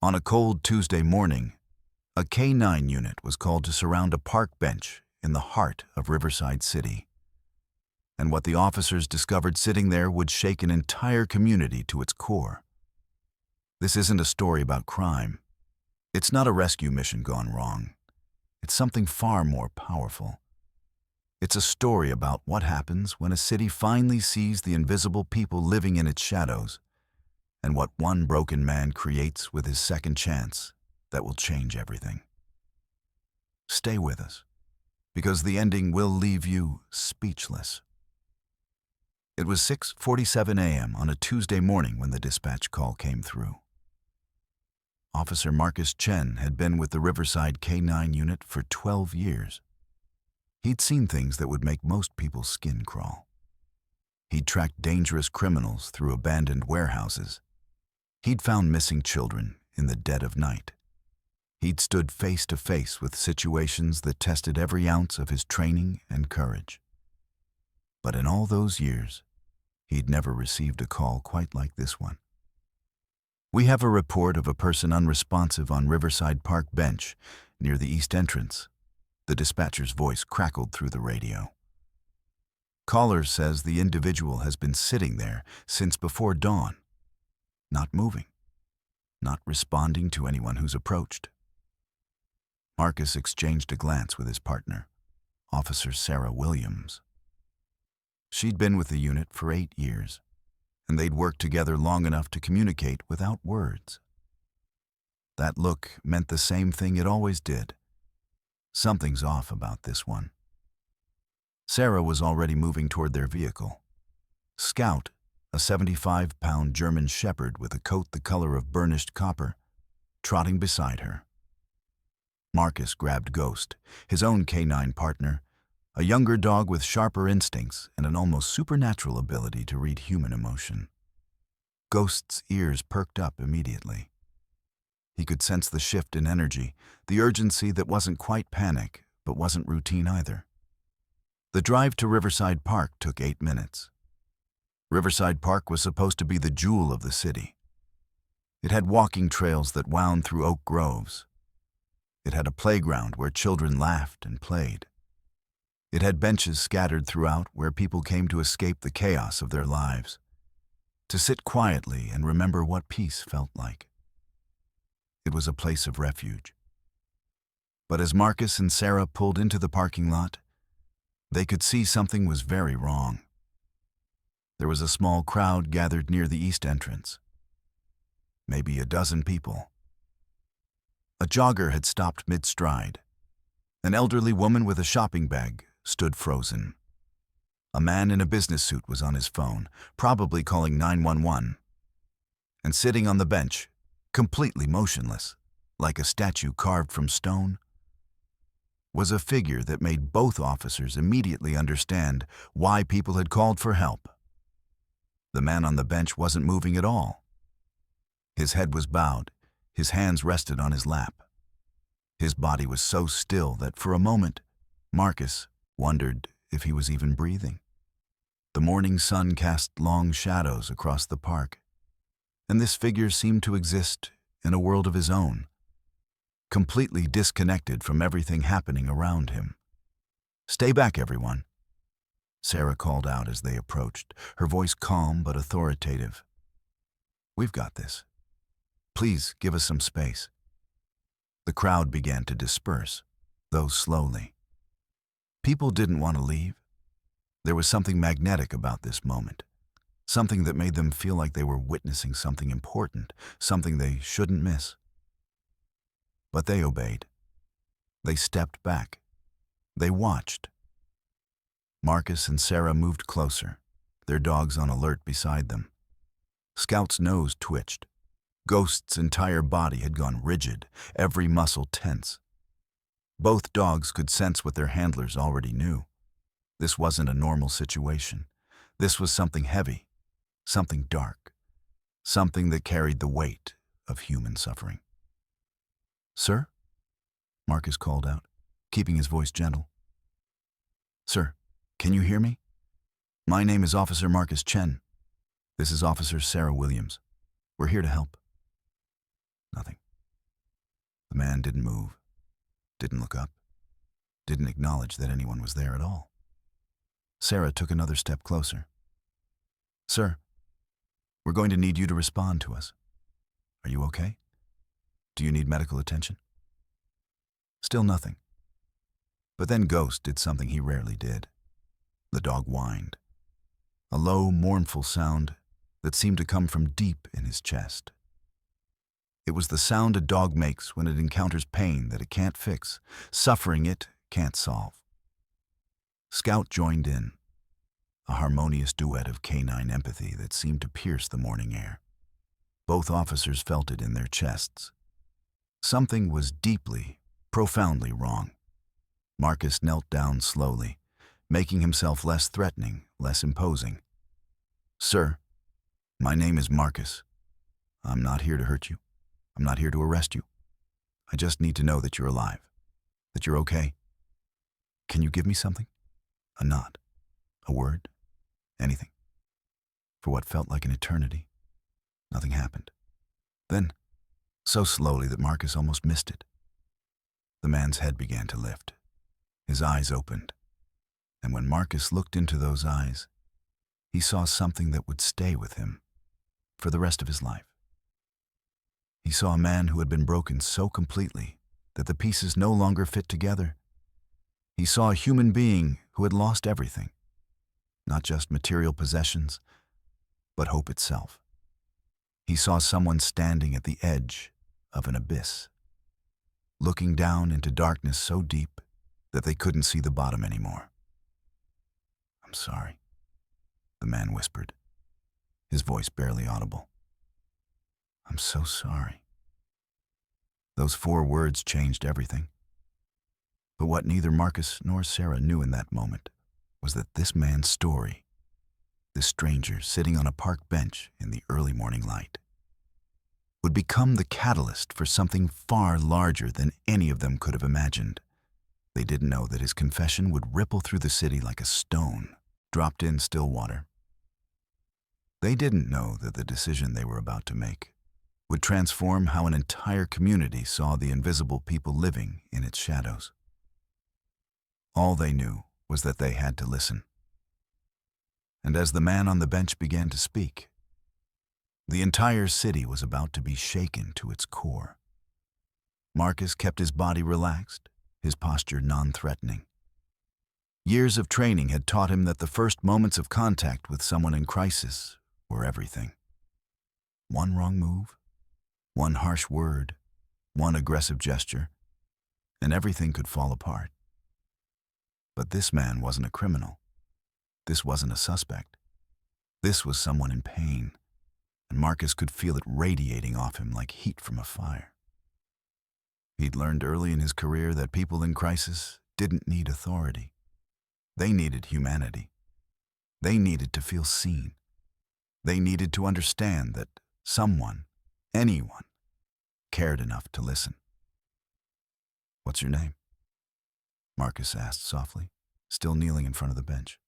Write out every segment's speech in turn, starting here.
On a cold Tuesday morning, a K-9 unit was called to surround a park bench in the heart of Riverside City. And what the officers discovered sitting there would shake an entire community to its core. This isn't a story about crime. It's not a rescue mission gone wrong. It's something far more powerful. It's a story about what happens when a city finally sees the invisible people living in its shadows, and what one broken man creates with his second chance that will change everything. Stay with us, because the ending will leave you speechless. It was 6:47 a.m. on a Tuesday morning when the dispatch call came through. Officer Marcus Chen had been with the Riverside K-9 unit for 12 years. He'd seen things that would make most people's skin crawl. He'd tracked dangerous criminals through abandoned warehouses. He'd found missing children in the dead of night. He'd stood face to face with situations that tested every ounce of his training and courage. But in all those years, he'd never received a call quite like this one. "We have a report of a person unresponsive on Riverside Park bench near the east entrance." The dispatcher's voice crackled through the radio. "Caller says the individual has been sitting there since before dawn, not moving, not responding to anyone who's approached." Marcus exchanged a glance with his partner, Officer Sarah Williams. She'd been with the unit for 8 years, and they'd worked together long enough to communicate without words. That look meant the same thing it always did. Something's off about this one. Sarah was already moving toward their vehicle. Scout, a 75-pound German shepherd with a coat the color of burnished copper, trotting beside her. Marcus grabbed Ghost, his own K-9 partner, a younger dog with sharper instincts and an almost supernatural ability to read human emotion. Ghost's ears perked up immediately. He could sense the shift in energy, the urgency that wasn't quite panic, but wasn't routine either. The drive to Riverside Park took 8 minutes. Riverside Park was supposed to be the jewel of the city. It had walking trails that wound through oak groves. It had a playground where children laughed and played. It had benches scattered throughout where people came to escape the chaos of their lives, to sit quietly and remember what peace felt like. It was a place of refuge. But as Marcus and Sarah pulled into the parking lot, they could see something was very wrong. There was a small crowd gathered near the east entrance. Maybe a dozen people. A jogger had stopped mid-stride. An elderly woman with a shopping bag stood frozen. A man in a business suit was on his phone, probably calling 911. And sitting on the bench, completely motionless, like a statue carved from stone, was a figure that made both officers immediately understand why people had called for help. The man on the bench wasn't moving at all. His head was bowed, his hands rested on his lap. His body was so still that for a moment, Marcus wondered if he was even breathing. The morning sun cast long shadows across the park, and this figure seemed to exist in a world of his own, completely disconnected from everything happening around him. "Stay back, everyone," Sarah called out as they approached, her voice calm but authoritative. "We've got this. Please give us some space." The crowd began to disperse, though slowly. People didn't want to leave. There was something magnetic about this moment, something that made them feel like they were witnessing something important, something they shouldn't miss. But they obeyed. They stepped back. They watched. Marcus and Sarah moved closer, their dogs on alert beside them. Scout's nose twitched. Ghost's entire body had gone rigid, every muscle tense. Both dogs could sense what their handlers already knew. This wasn't a normal situation. This was something heavy, something dark, something that carried the weight of human suffering. "Sir?" Marcus called out, keeping his voice gentle. "Sir, can you hear me? My name is Officer Marcus Chen. This is Officer Sarah Williams. We're here to help." Nothing. man didn't move, didn't look up, didn't acknowledge that anyone was there at all. Sarah took another step closer. "Sir, we're going to need you to respond to us. Are you okay? Do you need medical attention?" Still nothing. But then Ghost did something he rarely did. The dog whined. A low, mournful sound that seemed to come from deep in his chest. It was the sound a dog makes when it encounters pain that it can't fix, suffering it can't solve. Scout joined in, a harmonious duet of canine empathy that seemed to pierce the morning air. Both officers felt it in their chests. Something was deeply, profoundly wrong. Marcus knelt down slowly, making himself less threatening, less imposing. "Sir, my name is Marcus. I'm not here to hurt you. I'm not here to arrest you. I just need to know that you're alive, that you're okay. Can you give me something? A nod, a word, anything?" For what felt like an eternity, nothing happened. Then, so slowly that Marcus almost missed it, the man's head began to lift. His eyes opened, and when Marcus looked into those eyes, he saw something that would stay with him for the rest of his life. He saw a man who had been broken so completely that the pieces no longer fit together. He saw a human being who had lost everything, not just material possessions, but hope itself. He saw someone standing at the edge of an abyss, looking down into darkness so deep that they couldn't see the bottom anymore. "I'm sorry," the man whispered, his voice barely audible. "I'm so sorry." Those 4 words changed everything. But what neither Marcus nor Sarah knew in that moment was that this man's story, this stranger sitting on a park bench in the early morning light, would become the catalyst for something far larger than any of them could have imagined. They didn't know that his confession would ripple through the city like a stone dropped in still water. They didn't know that the decision they were about to make would transform how an entire community saw the invisible people living in its shadows. All they knew was that they had to listen. And as the man on the bench began to speak, the entire city was about to be shaken to its core. Marcus kept his body relaxed, his posture non-threatening. Years of training had taught him that the first moments of contact with someone in crisis were everything. One wrong move, one harsh word, one aggressive gesture, and everything could fall apart. But this man wasn't a criminal. This wasn't a suspect. This was someone in pain, and Marcus could feel it radiating off him like heat from a fire. He'd learned early in his career that people in crisis didn't need authority. They needed humanity. They needed to feel seen. They needed to understand that someone, anyone, cared enough to listen. "What's your name?" Marcus asked softly, still kneeling in front of the bench.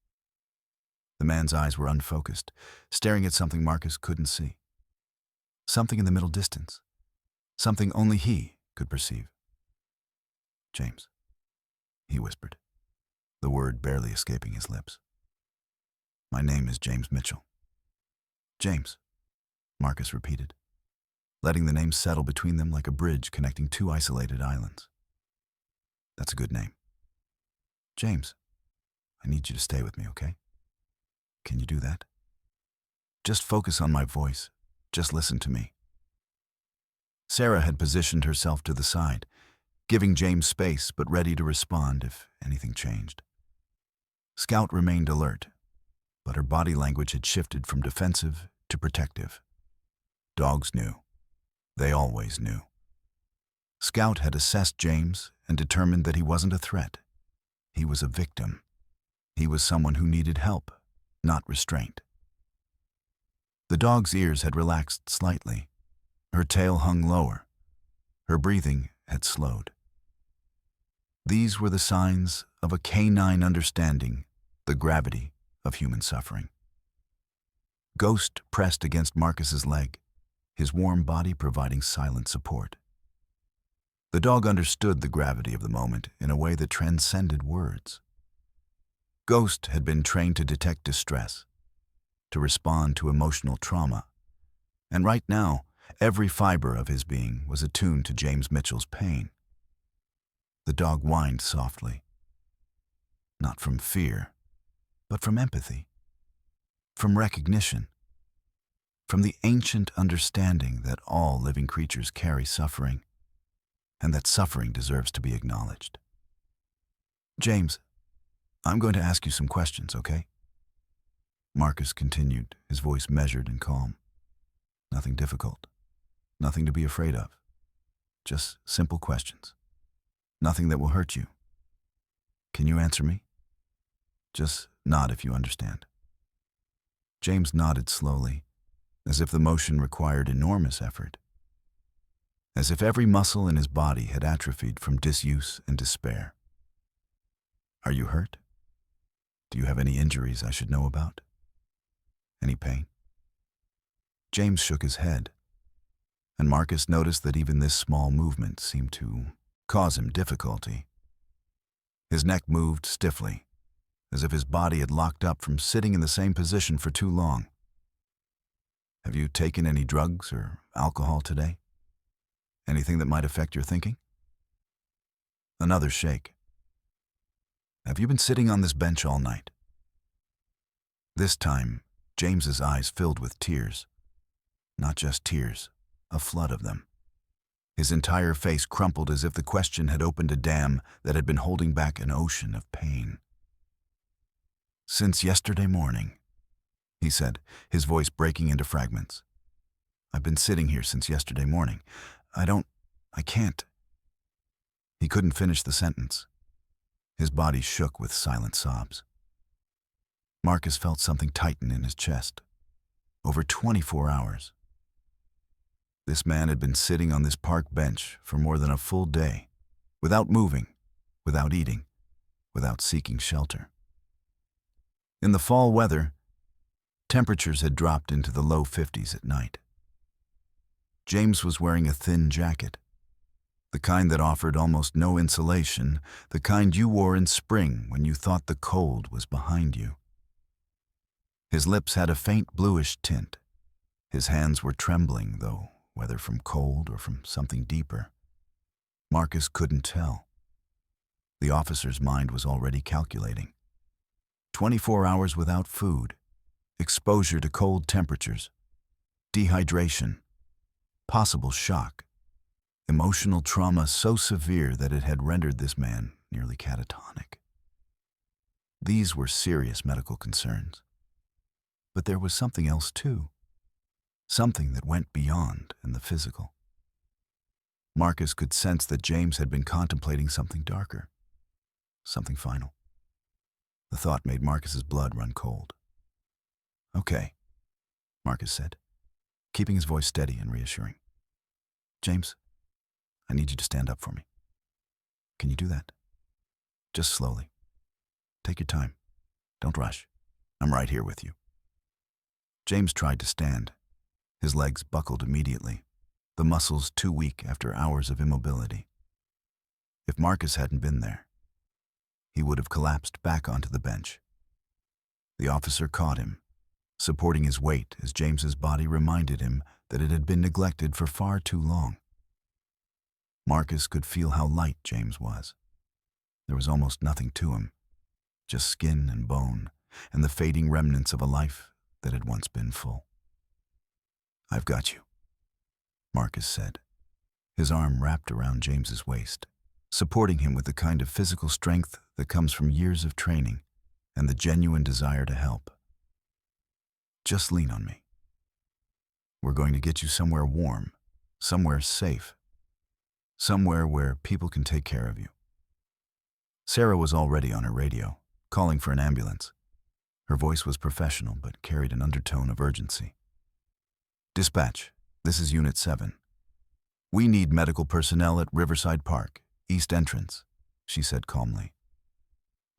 The man's eyes were unfocused, staring at something Marcus couldn't see. Something in the middle distance. Something only he could perceive. "James," he whispered, the word barely escaping his lips. "My name is James Mitchell." "James," Marcus repeated, letting the name settle between them like a bridge connecting 2 isolated islands. "That's a good name. James, I need you to stay with me, okay? Can you do that? Just focus on my voice. Just listen to me." Sarah had positioned herself to the side, giving James space but ready to respond if anything changed. Scout remained alert, but her body language had shifted from defensive to protective. Dogs knew. They always knew. Scout had assessed James and determined that he wasn't a threat. He was a victim. He was someone who needed help, not restraint. The dog's ears had relaxed slightly. Her tail hung lower. Her breathing had slowed. These were the signs of a canine understanding the gravity of human suffering. Ghost pressed against Marcus's leg, his warm body providing silent support. The dog understood the gravity of the moment in a way that transcended words. Ghost had been trained to detect distress, to respond to emotional trauma, and right now, every fiber of his being was attuned to James Mitchell's pain. The dog whined softly, not from fear, but from empathy, from recognition, from the ancient understanding that all living creatures carry suffering, and that suffering deserves to be acknowledged. James, I'm going to ask you some questions, okay? Marcus continued, his voice measured and calm. Nothing difficult, nothing to be afraid of. Just simple questions. Nothing that will hurt you. Can you answer me? Just nod if you understand. James nodded slowly, as if the motion required enormous effort. As if every muscle in his body had atrophied from disuse and despair. Are you hurt? Do you have any injuries I should know about? Any pain? James shook his head, and Marcus noticed that even this small movement seemed to cause him difficulty. His neck moved stiffly, as if his body had locked up from sitting in the same position for too long. Have you taken any drugs or alcohol today? Anything that might affect your thinking? Another shake. Have you been sitting on this bench all night? This time, James's eyes filled with tears. Not just tears, a flood of them. His entire face crumpled as if the question had opened a dam that had been holding back an ocean of pain. Since yesterday morning, he said, his voice breaking into fragments. I've been sitting here since yesterday morning. I can't. He couldn't finish the sentence. His body shook with silent sobs. Marcus felt something tighten in his chest. Over 24 hours. This man had been sitting on this park bench for more than a full day, without moving, without eating, without seeking shelter. In the fall weather, temperatures had dropped into the low 50s at night. James was wearing a thin jacket, the kind that offered almost no insulation, the kind you wore in spring when you thought the cold was behind you. His lips had a faint bluish tint. His hands were trembling, though, whether from cold or from something deeper. Marcus couldn't tell. The officer's mind was already calculating. 24 hours without food, exposure to cold temperatures, dehydration, possible shock, emotional trauma so severe that it had rendered this man nearly catatonic. These were serious medical concerns. But there was something else too, something that went beyond in the physical. Marcus could sense that James had been contemplating something darker, something final. The thought made Marcus's blood run cold. Okay, Marcus said, keeping his voice steady and reassuring. James, I need you to stand up for me. Can you do that? Just slowly. Take your time. Don't rush. I'm right here with you. James tried to stand. His legs buckled immediately, the muscles too weak after hours of immobility. If Marcus hadn't been there, he would have collapsed back onto the bench. The officer caught him, supporting his weight as James's body reminded him that it had been neglected for far too long. Marcus could feel how light James was. There was almost nothing to him, just skin and bone, and the fading remnants of a life that had once been full. I've got you, Marcus said, his arm wrapped around James's waist, supporting him with the kind of physical strength that comes from years of training and the genuine desire to help. Just lean on me. We're going to get you somewhere warm, somewhere safe, somewhere where people can take care of you. Sarah was already on her radio, calling for an ambulance. Her voice was professional but carried an undertone of urgency. Dispatch, this is Unit 7. We need medical personnel at Riverside Park, East Entrance, she said calmly.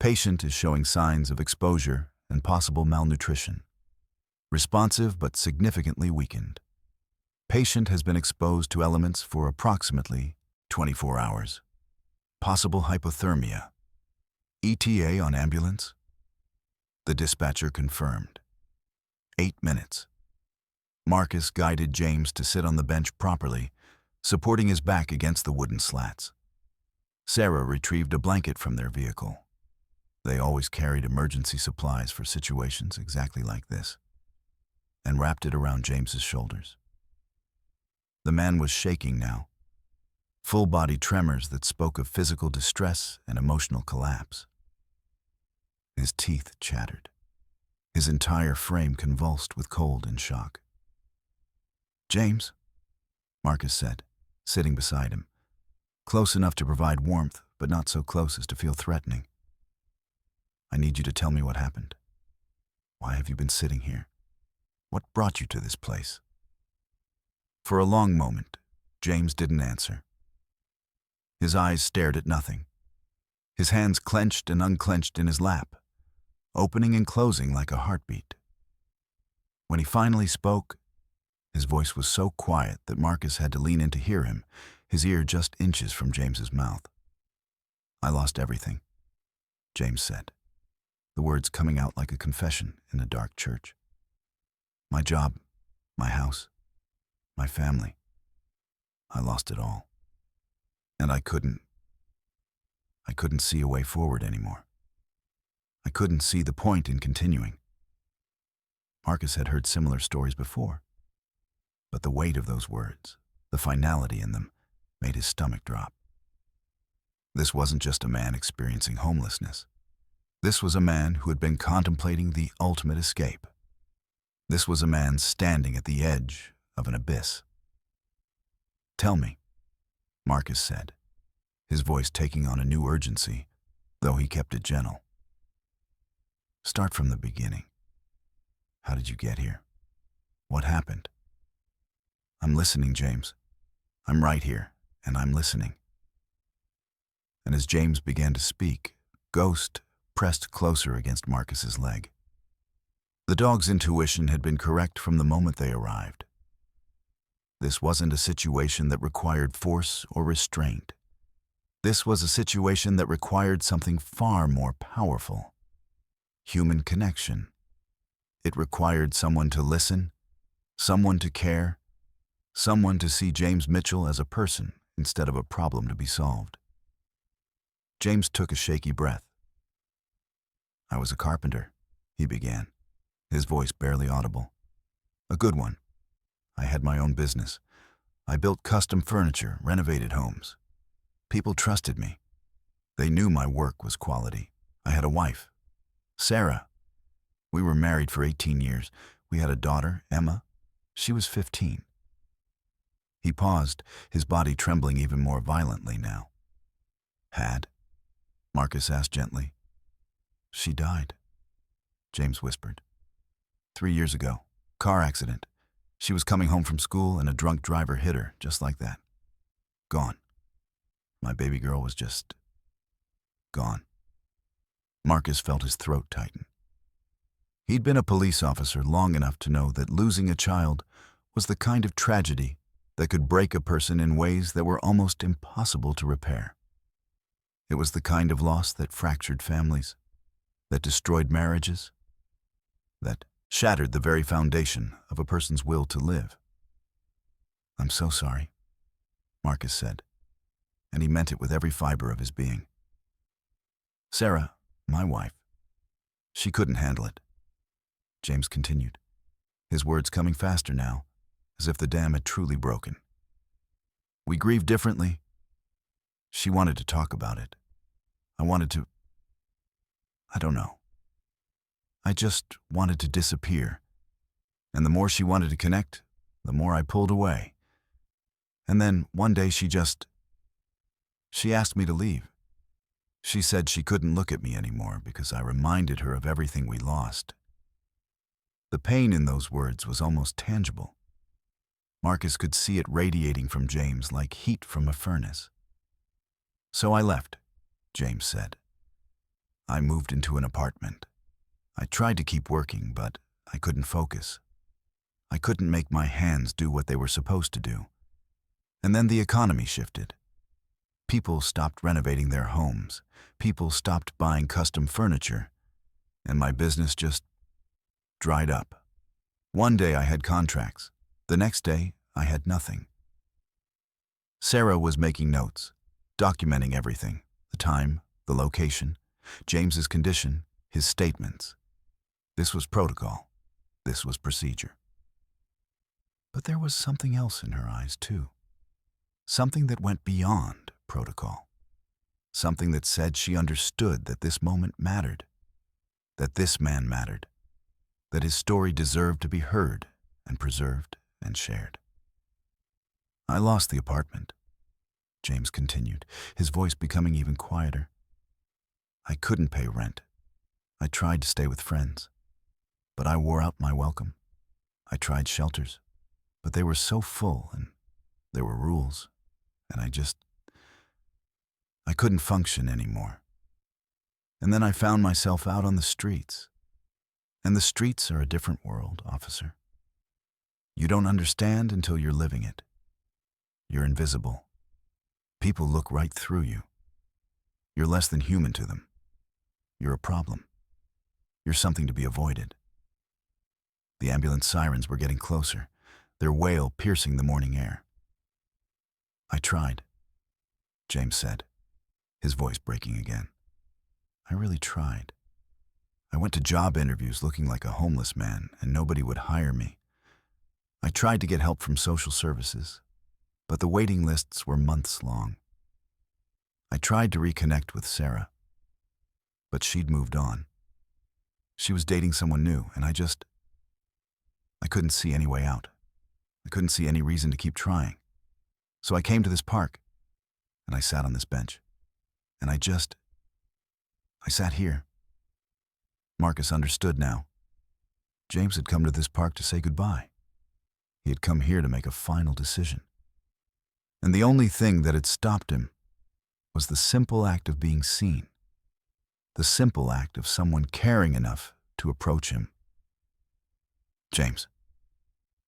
Patient is showing signs of exposure and possible malnutrition. Responsive but significantly weakened. Patient has been exposed to elements for approximately 24 hours. Possible hypothermia. ETA on ambulance? The dispatcher confirmed. 8 minutes. Marcus guided James to sit on the bench properly, supporting his back against the wooden slats. Sarah retrieved a blanket from their vehicle. They always carried emergency supplies for situations exactly like this, and wrapped it around James's shoulders. The man was shaking now, full-body tremors that spoke of physical distress and emotional collapse. His teeth chattered. His entire frame convulsed with cold and shock. "James," Marcus said, sitting beside him, close enough to provide warmth, but not so close as to feel threatening. "I need you to tell me what happened. Why have you been sitting here? What brought you to this place?" For a long moment, James didn't answer. His eyes stared at nothing. His hands clenched and unclenched in his lap, opening and closing like a heartbeat. When he finally spoke, his voice was so quiet that Marcus had to lean in to hear him, his ear just inches from James's mouth. "I lost everything," James said, the words coming out like a confession in a dark church. "My job, my house, my family. I lost it all. And I couldn't see a way forward anymore. I couldn't see the point in continuing." Marcus had heard similar stories before, but the weight of those words, the finality in them, made his stomach drop. This wasn't just a man experiencing homelessness. This was a man who had been contemplating the ultimate escape. This was a man standing at the edge of an abyss. "Tell me," Marcus said, his voice taking on a new urgency, though he kept it gentle. "Start from the beginning. How did you get here? What happened?" "I'm listening, James. I'm right here, and I'm listening." And as James began to speak, Ghost pressed closer against Marcus's leg. The dog's intuition had been correct from the moment they arrived. This wasn't a situation that required force or restraint. This was a situation that required something far more powerful: human connection. It required someone to listen, someone to care, someone to see James Mitchell as a person instead of a problem to be solved. James took a shaky breath. "I was a carpenter," he began, his voice barely audible. "A good one. I had my own business. I built custom furniture, renovated homes. People trusted me. They knew my work was quality. I had a wife, Sarah. We were married for 18 years. We had a daughter, Emma. She was 15. He paused, his body trembling even more violently now. "Had?" Marcus asked gently. "She died," James whispered. 3 years ago. Car accident. She was coming home from school and a drunk driver hit her, just like that. Gone. My baby girl was just gone." Marcus felt his throat tighten. He'd been a police officer long enough to know that losing a child was the kind of tragedy that could break a person in ways that were almost impossible to repair. It was the kind of loss that fractured families, that destroyed marriages, that shattered the very foundation of a person's will to live. "I'm so sorry," Marcus said, and he meant it with every fiber of his being. "Sarah, my wife, she couldn't handle it," James continued, his words coming faster now, as if the dam had truly broken. "We grieved differently. She wanted to talk about it. I don't know. I just wanted to disappear. And the more she wanted to connect, the more I pulled away. And then one day she asked me to leave. She said she couldn't look at me anymore because I reminded her of everything we lost." The pain in those words was almost tangible. Marcus could see it radiating from James like heat from a furnace. "So I left," James said. "I moved into an apartment. I tried to keep working, but I couldn't focus. I couldn't make my hands do what they were supposed to do. And then the economy shifted. People stopped renovating their homes. People stopped buying custom furniture. And my business just dried up. One day I had contracts. The next day, I had nothing. Sarah was making notes, documenting everything: the time, the location, James's condition, his statements. This was protocol. This was procedure. But there was something else in her eyes, too. Something that went beyond protocol. Something that said she understood that this moment mattered, that this man mattered, that his story deserved to be heard and preserved and shared. I lost the apartment, James continued, his voice becoming even quieter. I couldn't pay rent. I tried to stay with friends, but I wore out my welcome. I tried shelters, but they were so full, and there were rules, and I couldn't function anymore. And then I found myself out on the streets. And the streets are a different world, officer. You don't understand until you're living it. You're invisible. People look right through you. You're less than human to them. You're a problem. You're something to be avoided. The ambulance sirens were getting closer, their wail piercing the morning air. I tried, James said, his voice breaking again. I really tried. I went to job interviews looking like a homeless man, and nobody would hire me. I tried to get help from social services, but the waiting lists were months long. I tried to reconnect with Sarah, but she'd moved on. She was dating someone new, and I couldn't see any way out. I couldn't see any reason to keep trying. So I came to this park, and I sat on this bench, and I sat here. Marcus understood now. James had come to this park to say goodbye. He had come here to make a final decision. And the only thing that had stopped him was the simple act of being seen. The simple act of someone caring enough to approach him. James,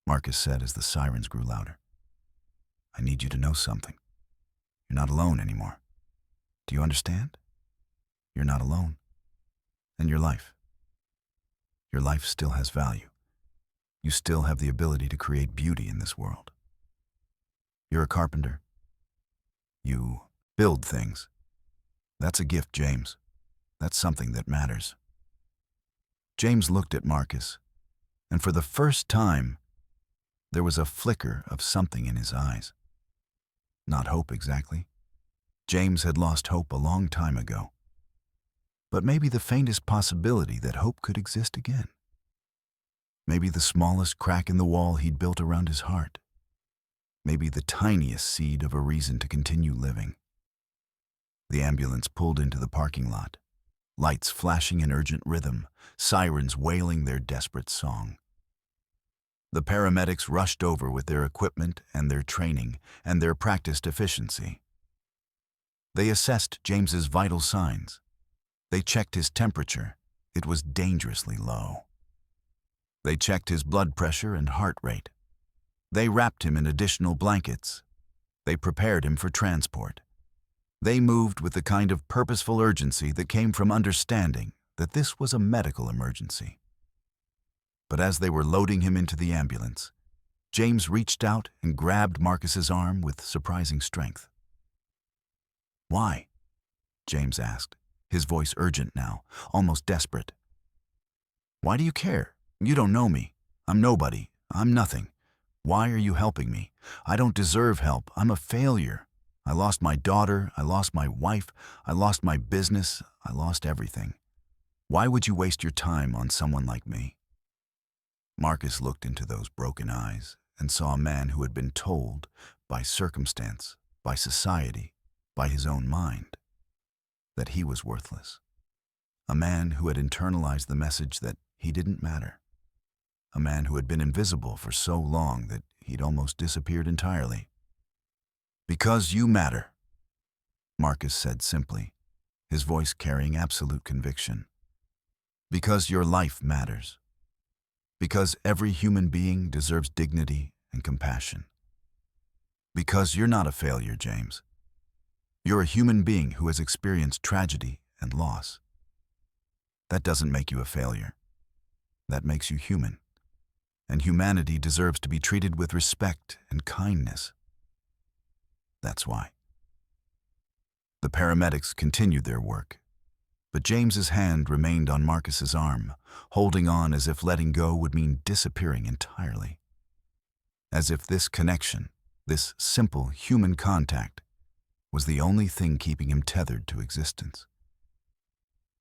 Marcus said as the sirens grew louder. I need you to know something. You're not alone anymore. Do you understand? You're not alone. And your life still has value. You still have the ability to create beauty in this world. You're a carpenter. You build things. That's a gift, James. That's something that matters. James looked at Marcus, and for the first time, there was a flicker of something in his eyes. Not hope exactly. James had lost hope a long time ago. But maybe the faintest possibility that hope could exist again. Maybe the smallest crack in the wall he'd built around his heart. Maybe the tiniest seed of a reason to continue living. The ambulance pulled into the parking lot, lights flashing in urgent rhythm, sirens wailing their desperate song. The paramedics rushed over with their equipment and their training and their practiced efficiency. They assessed James's vital signs. They checked his temperature. It was dangerously low. They checked his blood pressure and heart rate. They wrapped him in additional blankets. They prepared him for transport. They moved with the kind of purposeful urgency that came from understanding that this was a medical emergency. But as they were loading him into the ambulance, James reached out and grabbed Marcus's arm with surprising strength. Why? James asked, his voice urgent now, almost desperate. Why do you care? You don't know me. I'm nobody. I'm nothing. Why are you helping me? I don't deserve help. I'm a failure. I lost my daughter. I lost my wife. I lost my business. I lost everything. Why would you waste your time on someone like me? Marcus looked into those broken eyes and saw a man who had been told, by circumstance, by society, by his own mind, that he was worthless. A man who had internalized the message that he didn't matter. A man who had been invisible for so long that he'd almost disappeared entirely. Because you matter, Marcus said simply, his voice carrying absolute conviction. Because your life matters. Because every human being deserves dignity and compassion. Because you're not a failure, James. You're a human being who has experienced tragedy and loss. That doesn't make you a failure. That makes you human. And humanity deserves to be treated with respect and kindness. That's why. The paramedics continued their work, but James's hand remained on Marcus's arm, holding on as if letting go would mean disappearing entirely. As if this connection, this simple human contact, was the only thing keeping him tethered to existence.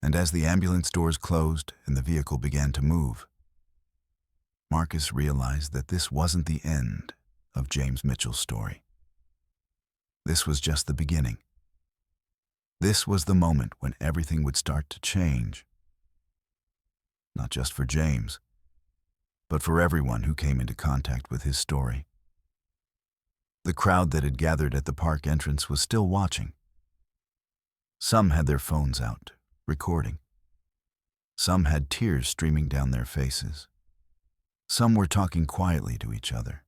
And as the ambulance doors closed and the vehicle began to move, Marcus realized that this wasn't the end of James Mitchell's story. This was just the beginning. This was the moment when everything would start to change. Not just for James, but for everyone who came into contact with his story. The crowd that had gathered at the park entrance was still watching. Some had their phones out, recording. Some had tears streaming down their faces. Some were talking quietly to each other,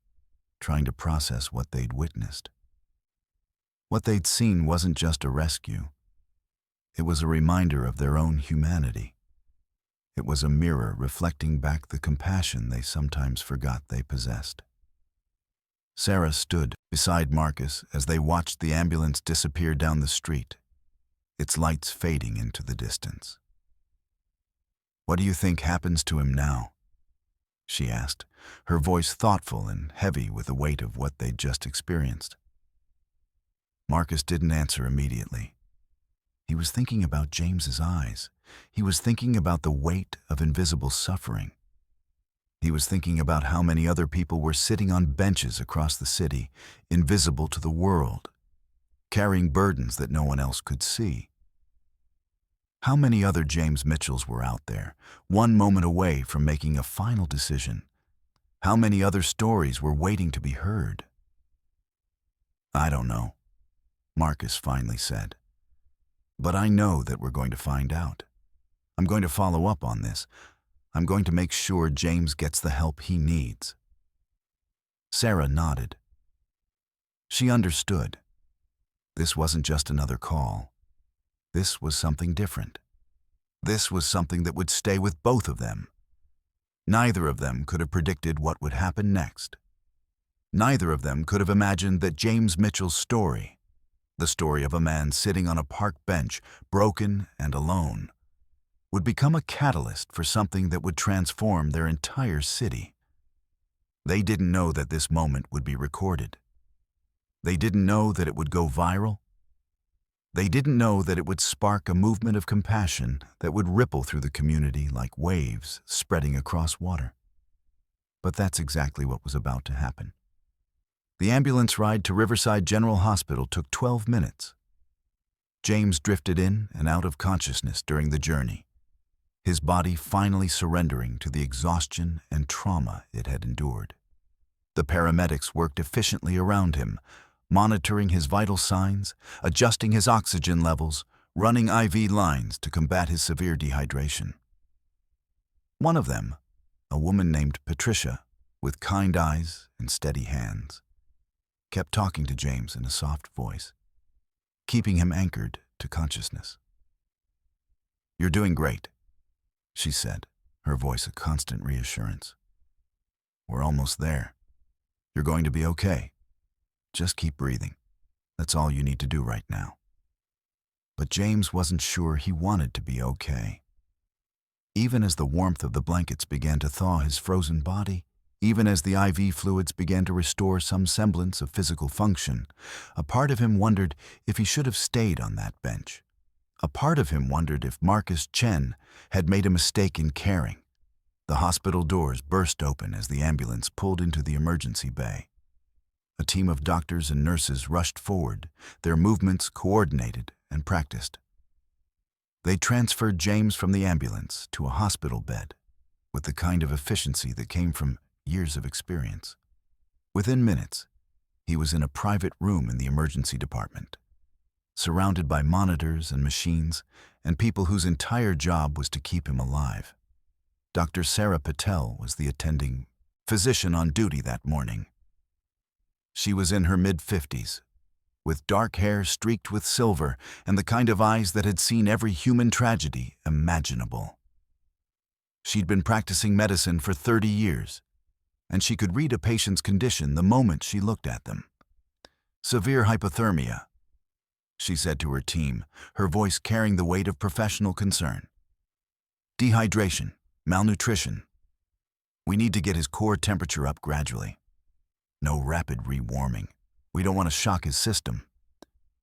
trying to process what they'd witnessed. What they'd seen wasn't just a rescue. It was a reminder of their own humanity. It was a mirror reflecting back the compassion they sometimes forgot they possessed. Sarah stood beside Marcus as they watched the ambulance disappear down the street, its lights fading into the distance. "What do you think happens to him now?" she asked, her voice thoughtful and heavy with the weight of what they'd just experienced. Marcus didn't answer immediately. He was thinking about James's eyes. He was thinking about the weight of invisible suffering. He was thinking about how many other people were sitting on benches across the city, invisible to the world, carrying burdens that no one else could see. How many other James Mitchells were out there, one moment away from making a final decision? How many other stories were waiting to be heard? "I don't know," Marcus finally said. "But I know that we're going to find out. I'm going to follow up on this. I'm going to make sure James gets the help he needs." Sarah nodded. She understood. This wasn't just another call. This was something different. This was something that would stay with both of them. Neither of them could have predicted what would happen next. Neither of them could have imagined that James Mitchell's story, the story of a man sitting on a park bench, broken and alone, would become a catalyst for something that would transform their entire city. They didn't know that this moment would be recorded. They didn't know that it would go viral. They didn't know that it would spark a movement of compassion that would ripple through the community like waves spreading across water. But that's exactly what was about to happen. The ambulance ride to Riverside General Hospital took 12 minutes. James drifted in and out of consciousness during the journey, his body finally surrendering to the exhaustion and trauma it had endured. The paramedics worked efficiently around him, monitoring his vital signs, adjusting his oxygen levels, running IV lines to combat his severe dehydration. One of them, a woman named Patricia, with kind eyes and steady hands, kept talking to James in a soft voice, keeping him anchored to consciousness. "You're doing great," she said, her voice a constant reassurance. "We're almost there. You're going to be okay. Just keep breathing. That's all you need to do right now." But James wasn't sure he wanted to be okay. Even as the warmth of the blankets began to thaw his frozen body, even as the IV fluids began to restore some semblance of physical function, a part of him wondered if he should have stayed on that bench. A part of him wondered if Marcus Chen had made a mistake in caring. The hospital doors burst open as the ambulance pulled into the emergency bay. A team of doctors and nurses rushed forward, their movements coordinated and practiced. They transferred James from the ambulance to a hospital bed with the kind of efficiency that came from years of experience. Within minutes, he was in a private room in the emergency department, surrounded by monitors and machines and people whose entire job was to keep him alive. Dr. Sarah Patel was the attending physician on duty that morning. She was in her mid-50s, with dark hair streaked with silver and the kind of eyes that had seen every human tragedy imaginable. She'd been practicing medicine for 30 years, and she could read a patient's condition the moment she looked at them. Severe hypothermia, she said to her team, her voice carrying the weight of professional concern. Dehydration, malnutrition. We need to get his core temperature up gradually. No rapid rewarming. We don't want to shock his system.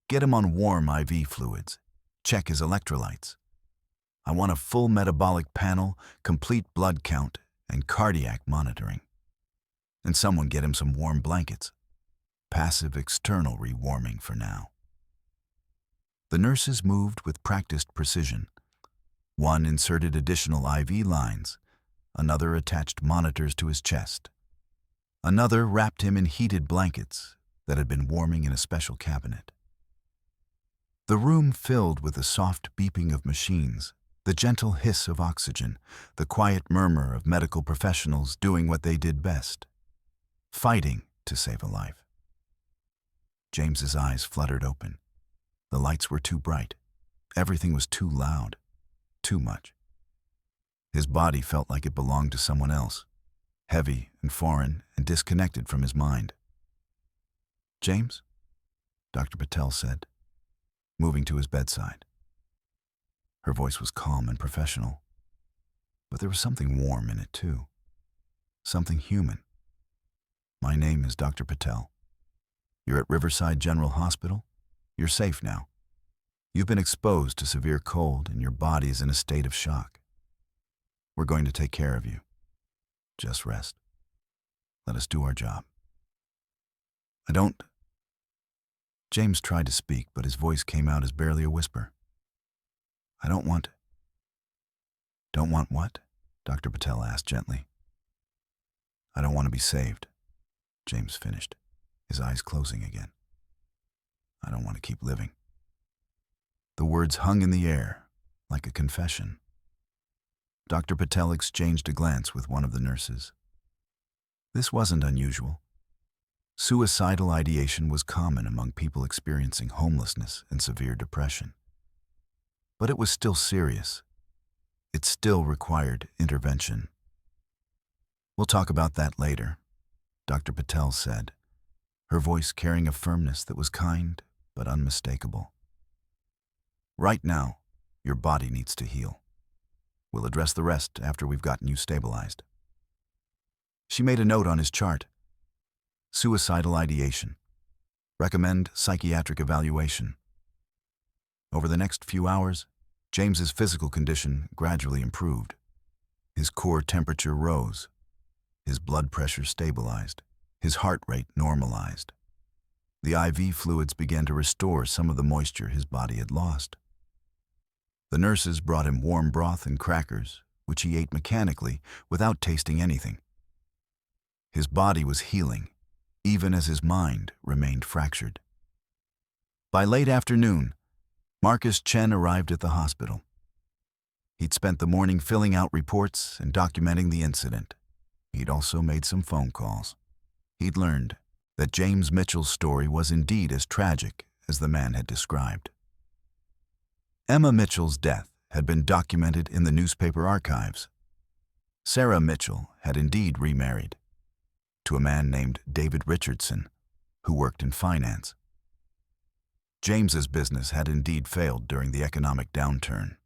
Get him on warm IV fluids. Check his electrolytes. I want a full metabolic panel, complete blood count, and cardiac monitoring. And someone get him some warm blankets. Passive external rewarming for now. The nurses moved with practiced precision. One inserted additional IV lines. Another attached monitors to his chest. Another wrapped him in heated blankets that had been warming in a special cabinet. The room filled with the soft beeping of machines, the gentle hiss of oxygen, the quiet murmur of medical professionals doing what they did best, fighting to save a life. James's eyes fluttered open. The lights were too bright. Everything was too loud. Too much. His body felt like it belonged to someone else, heavy and foreign and disconnected from his mind. "James?" Dr. Patel said, moving to his bedside. Her voice was calm and professional, but there was something warm in it too, something human. "My name is Dr. Patel. You're at Riverside General Hospital. You're safe now. You've been exposed to severe cold and your body is in a state of shock. We're going to take care of you. Just rest. Let us do our job." "I don't..." James tried to speak, but his voice came out as barely a whisper. "I don't want..." "Don't want what?" Dr. Patel asked gently. "I don't want to be saved," James finished, his eyes closing again. "I don't want to keep living." The words hung in the air, like a confession. Dr. Patel exchanged a glance with one of the nurses. This wasn't unusual. Suicidal ideation was common among people experiencing homelessness and severe depression. But it was still serious. It still required intervention. "We'll talk about that later," Dr. Patel said, her voice carrying a firmness that was kind but unmistakable. "Right now, your body needs to heal. We'll address the rest after we've gotten you stabilized." She made a note on his chart. Suicidal ideation. Recommend psychiatric evaluation. Over the next few hours, James's physical condition gradually improved. His core temperature rose. His blood pressure stabilized. His heart rate normalized. The IV fluids began to restore some of the moisture his body had lost. The nurses brought him warm broth and crackers, which he ate mechanically without tasting anything. His body was healing, even as his mind remained fractured. By late afternoon, Marcus Chen arrived at the hospital. He'd spent the morning filling out reports and documenting the incident. He'd also made some phone calls. He'd learned that James Mitchell's story was indeed as tragic as the man had described. Emma Mitchell's death had been documented in the newspaper archives. Sarah Mitchell had indeed remarried to a man named David Richardson, who worked in finance. James's business had indeed failed during the economic downturn.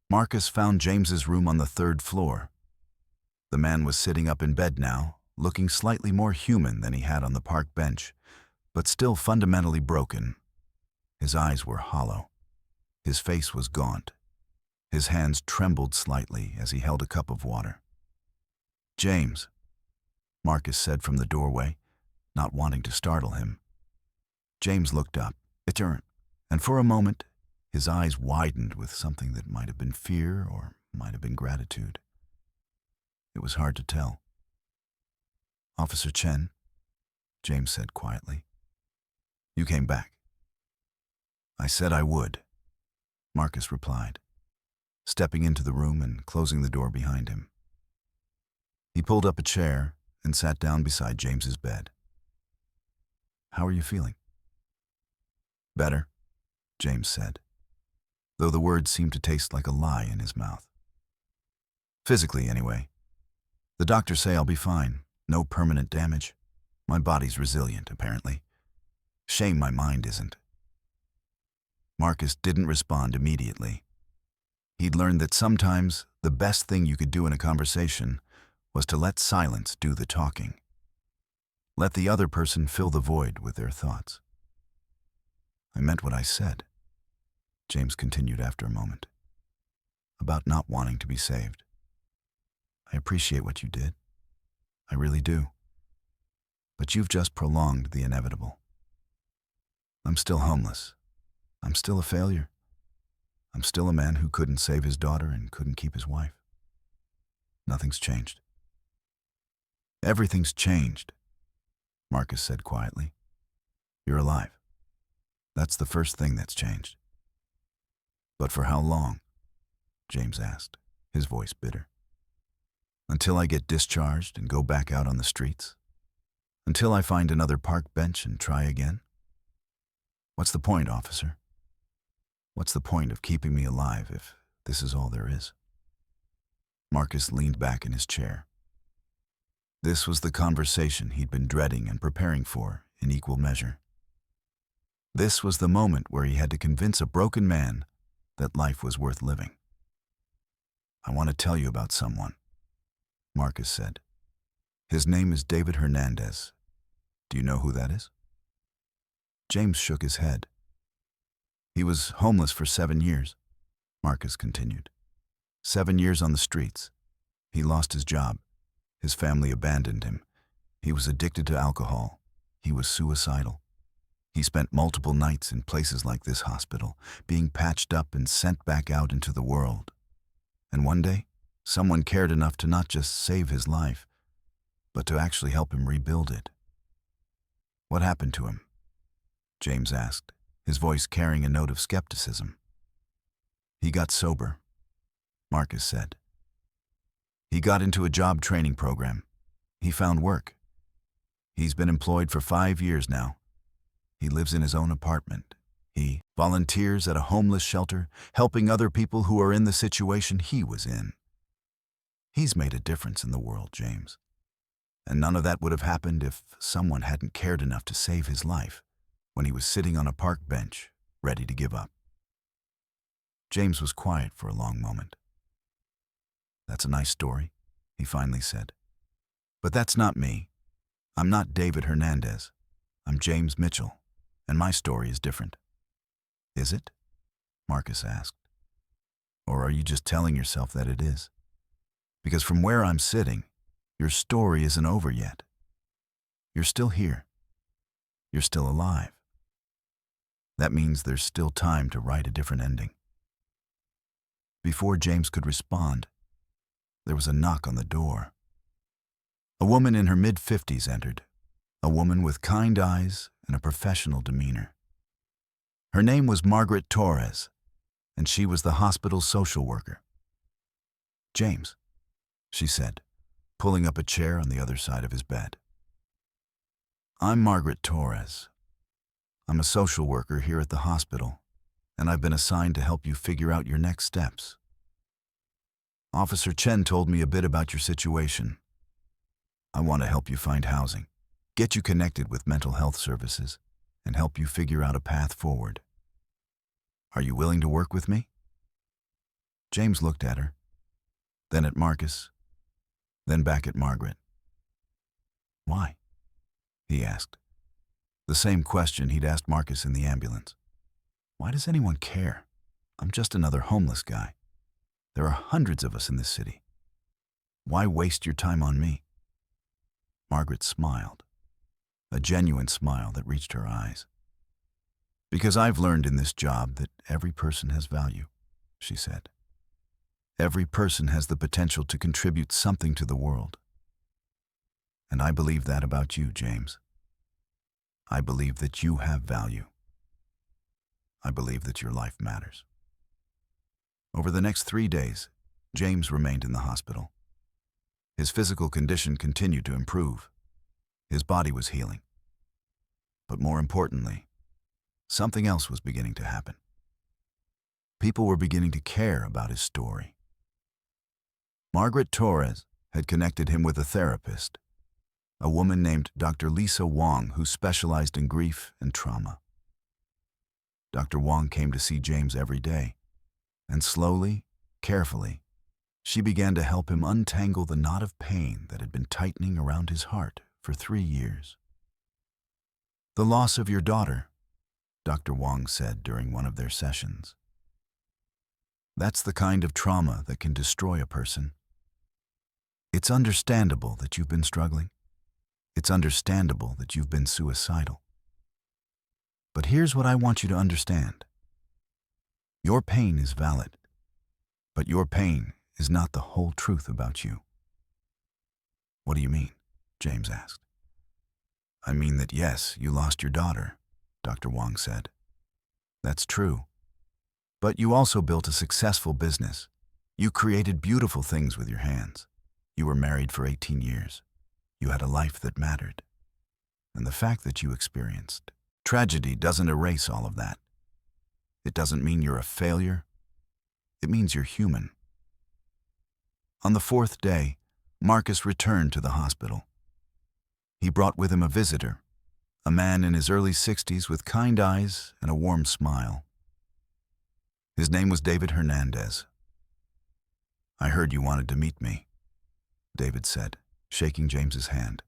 Marcus found James's room on the 3rd floor. The man was sitting up in bed now, looking slightly more human than he had on the park bench, but still fundamentally broken. His eyes were hollow. His face was gaunt. His hands trembled slightly as he held a cup of water. "James," Marcus said from the doorway, not wanting to startle him. James looked up, and for a moment, his eyes widened with something that might have been fear or might have been gratitude. It was hard to tell. "Officer Chen," James said quietly, "you came back." "I said I would," Marcus replied, stepping into the room and closing the door behind him. He pulled up a chair and sat down beside James's bed. "How are you feeling?" Better, James said, though the words seemed to taste like a lie in his mouth. Physically, anyway. The doctors say I'll be fine. No permanent damage. My body's resilient, apparently. Shame my mind isn't. Marcus didn't respond immediately. He'd learned that sometimes the best thing you could do in a conversation was to let silence do the talking. Let the other person fill the void with their thoughts. I meant what I said, James continued after a moment, about not wanting to be saved. I appreciate what you did. I really do. But you've just prolonged the inevitable. I'm still homeless. I'm still a failure. I'm still a man who couldn't save his daughter and couldn't keep his wife. Nothing's changed. Everything's changed, Marcus said quietly. You're alive. That's the first thing that's changed. But for how long? James asked, his voice bitter. Until I get discharged and go back out on the streets? Until I find another park bench and try again? What's the point, officer? What's the point of keeping me alive if this is all there is? Marcus leaned back in his chair. This was the conversation he'd been dreading and preparing for in equal measure. This was the moment where he had to convince a broken man that life was worth living. I want to tell you about someone, Marcus said. His name is David Hernandez. Do you know who that is? James shook his head. He was homeless for 7 years, Marcus continued. 7 years on the streets. He lost his job. His family abandoned him. He was addicted to alcohol. He was suicidal. He spent multiple nights in places like this hospital, being patched up and sent back out into the world. And one day, someone cared enough to not just save his life, but to actually help him rebuild it. What happened to him? James asked, his voice carrying a note of skepticism. He got sober, Marcus said. He got into a job training program. He found work. He's been employed for 5 years now. He lives in his own apartment. He volunteers at a homeless shelter, helping other people who are in the situation he was in. He's made a difference in the world, James. And none of that would have happened if someone hadn't cared enough to save his life when he was sitting on a park bench, ready to give up. James was quiet for a long moment. That's a nice story, he finally said. But that's not me. I'm not David Hernandez. I'm James Mitchell, and my story is different. Is it? Marcus asked. Or are you just telling yourself that it is? Because from where I'm sitting, your story isn't over yet. You're still here. You're still alive. That means there's still time to write a different ending. Before James could respond, there was a knock on the door. A woman in her mid-50s entered, a woman with kind eyes and a professional demeanor. Her name was Margaret Torres, and she was the hospital's social worker. James, she said, pulling up a chair on the other side of his bed. I'm Margaret Torres. I'm a social worker here at the hospital, and I've been assigned to help you figure out your next steps. Officer Chen told me a bit about your situation. I want to help you find housing, get you connected with mental health services, and help you figure out a path forward. Are you willing to work with me? James looked at her, then at Marcus, then back at Margaret. Why? He asked. The same question he'd asked Marcus in the ambulance. Why does anyone care? I'm just another homeless guy. There are hundreds of us in this city. Why waste your time on me? Margaret smiled, a genuine smile that reached her eyes. Because I've learned in this job that every person has value, she said. Every person has the potential to contribute something to the world. And I believe that about you, James. I believe that you have value. I believe that your life matters. Over the next 3 days, James remained in the hospital. His physical condition continued to improve. His body was healing. But more importantly, something else was beginning to happen. People were beginning to care about his story. Margaret Torres had connected him with a therapist, a woman named Dr. Lisa Wong, who specialized in grief and trauma. Dr. Wong came to see James every day, and slowly, carefully, she began to help him untangle the knot of pain that had been tightening around his heart for 3 years. "The loss of your daughter," Dr. Wong said during one of their sessions. "That's the kind of trauma that can destroy a person. It's understandable that you've been struggling. It's understandable that you've been suicidal. But here's what I want you to understand. Your pain is valid, but your pain is not the whole truth about you." "What do you mean?" James asked. "I mean that yes, you lost your daughter," Dr. Wong said. "That's true. But you also built a successful business. You created beautiful things with your hands. You were married for 18 years. You had a life that mattered. And the fact that you experienced tragedy doesn't erase all of that. It doesn't mean you're a failure. It means you're human." On the 4th day, Marcus returned to the hospital. He brought with him a visitor, a man in his early 60s with kind eyes and a warm smile. His name was David Hernandez. "I heard you wanted to meet me," David said, shaking James's hand.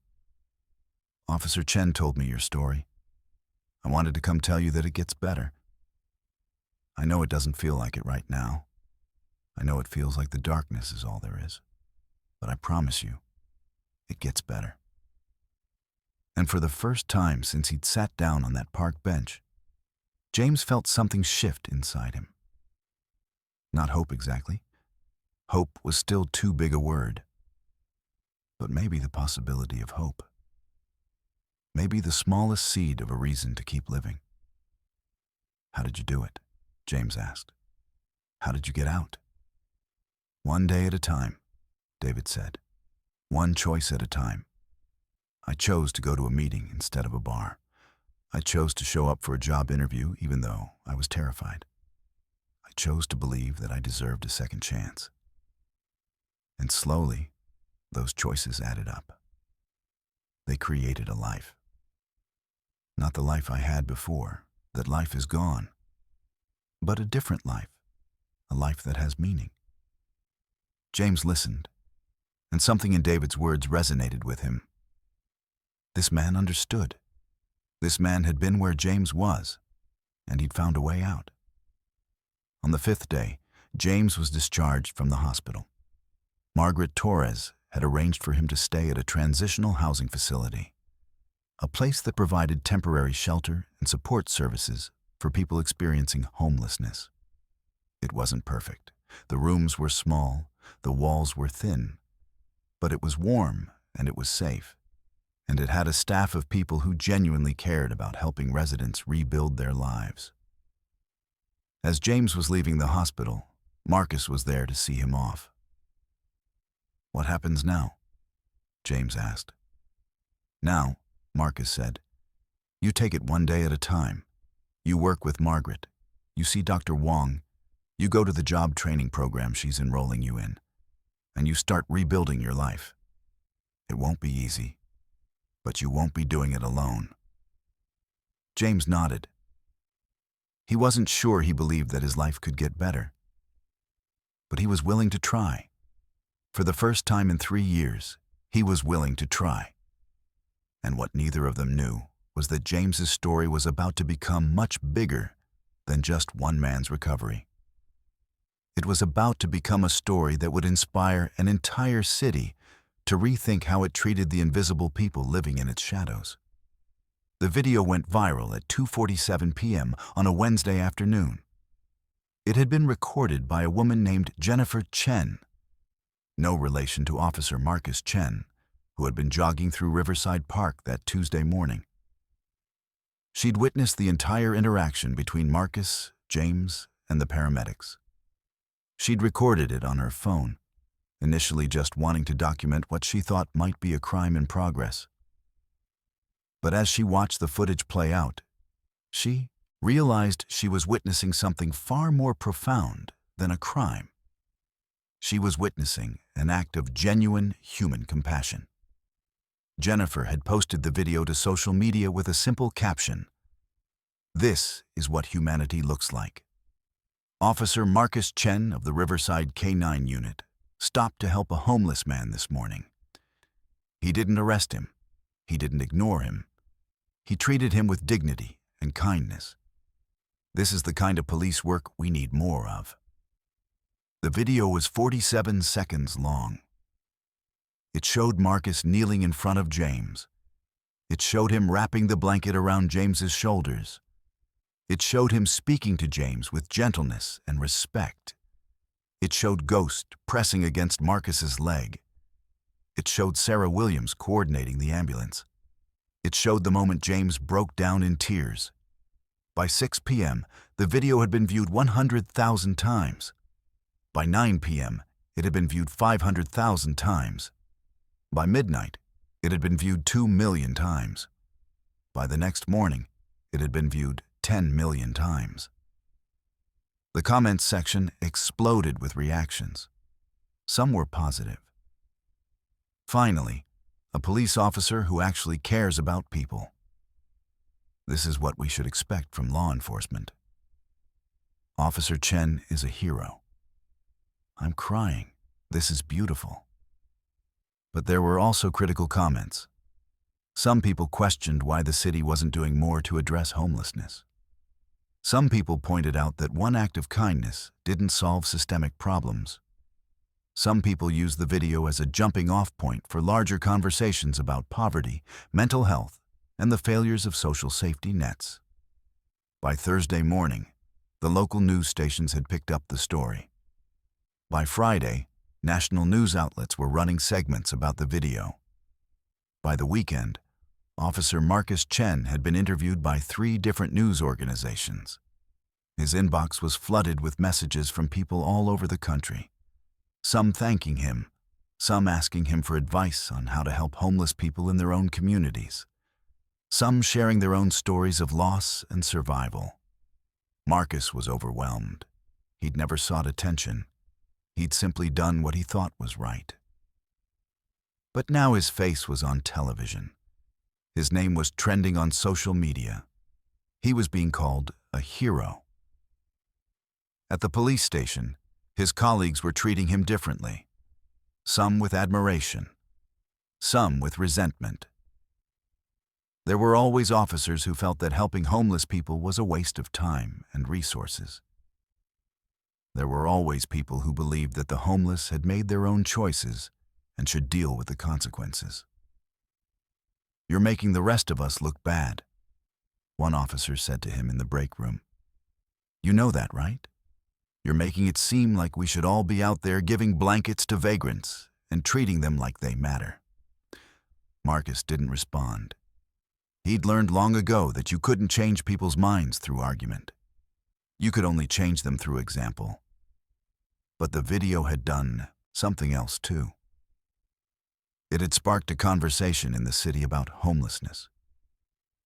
"Officer Chen told me your story. I wanted to come tell you that it gets better. I know it doesn't feel like it right now. I know it feels like the darkness is all there is. But I promise you, it gets better." And for the first time since he'd sat down on that park bench, James felt something shift inside him. Not hope exactly. Hope was still too big a word. But maybe the possibility of hope. Maybe the smallest seed of a reason to keep living. "How did you do it?" James asked. "How did you get out?" "One day at a time," David said. "One choice at a time. I chose to go to a meeting instead of a bar. I chose to show up for a job interview even though I was terrified. I chose to believe that I deserved a second chance. And slowly, those choices added up. They created a life. Not the life I had before, that life is gone, but a different life, a life that has meaning." James listened, and something in David's words resonated with him. This man understood. This man had been where James was, and he'd found a way out. On the 5th day, James was discharged from the hospital. Margaret Torres had arranged for him to stay at a transitional housing facility, a place that provided temporary shelter and support services for people experiencing homelessness. It wasn't perfect. The rooms were small, the walls were thin, but it was warm and it was safe, and it had a staff of people who genuinely cared about helping residents rebuild their lives. As James was leaving the hospital, Marcus was there to see him off. "What happens now?" James asked. "Now," Marcus said, "you take it one day at a time. You work with Margaret. You see Dr. Wong. You go to the job training program she's enrolling you in, and you start rebuilding your life. It won't be easy, but you won't be doing it alone." James nodded. He wasn't sure he believed that his life could get better, but he was willing to try. For the first time in 3 years, he was willing to try. And what neither of them knew was that James's story was about to become much bigger than just one man's recovery. It was about to become a story that would inspire an entire city to rethink how it treated the invisible people living in its shadows. The video went viral at 2:47 p.m. on a Wednesday afternoon. It had been recorded by a woman named Jennifer Chen, no relation to Officer Marcus Chen, who had been jogging through Riverside Park that Tuesday morning. She'd witnessed the entire interaction between Marcus, James, and the paramedics. She'd recorded it on her phone, initially just wanting to document what she thought might be a crime in progress. But as she watched the footage play out, she realized she was witnessing something far more profound than a crime. She was witnessing an act of genuine human compassion. Jennifer had posted the video to social media with a simple caption: "This is what humanity looks like." Officer Marcus Chen of the Riverside K-9 unit stopped to help a homeless man this morning. He didn't arrest him. He didn't ignore him. He treated him with dignity and kindness. This is the kind of police work we need more of. The video was 47 seconds long. It showed Marcus kneeling in front of James. It showed him wrapping the blanket around James's shoulders. It showed him speaking to James with gentleness and respect. It showed Ghost pressing against Marcus's leg. It showed Sarah Williams coordinating the ambulance. It showed the moment James broke down in tears. By 6 p.m., the video had been viewed 100,000 times. By 9 p.m., it had been viewed 500,000 times. By midnight, it had been viewed 2 million times. By the next morning, it had been viewed 10 million times. The comments section exploded with reactions. Some were positive. Finally, a police officer who actually cares about people. This is what we should expect from law enforcement. Officer Chen is a hero. I'm crying. This is beautiful. But there were also critical comments. Some people questioned why the city wasn't doing more to address homelessness. Some people pointed out that one act of kindness didn't solve systemic problems. Some people used the video as a jumping-off point for larger conversations about poverty, mental health, and the failures of social safety nets. By Thursday morning, the local news stations had picked up the story. By Friday, national news outlets were running segments about the video. By the weekend, Officer Marcus Chen had been interviewed by 3 different news organizations. His inbox was flooded with messages from people all over the country. Some thanking him, some asking him for advice on how to help homeless people in their own communities. Some sharing their own stories of loss and survival. Marcus was overwhelmed. He'd never sought attention. He'd simply done what he thought was right. But now his face was on television. His name was trending on social media. He was being called a hero. At the police station, his colleagues were treating him differently. Some with admiration, some with resentment. There were always officers who felt that helping homeless people was a waste of time and resources. There were always people who believed that the homeless had made their own choices and should deal with the consequences. "You're making the rest of us look bad," one officer said to him in the break room. "You know that, right? You're making it seem like we should all be out there giving blankets to vagrants and treating them like they matter." Marcus didn't respond. He'd learned long ago that you couldn't change people's minds through argument. You could only change them through example. But the video had done something else too. It had sparked a conversation in the city about homelessness.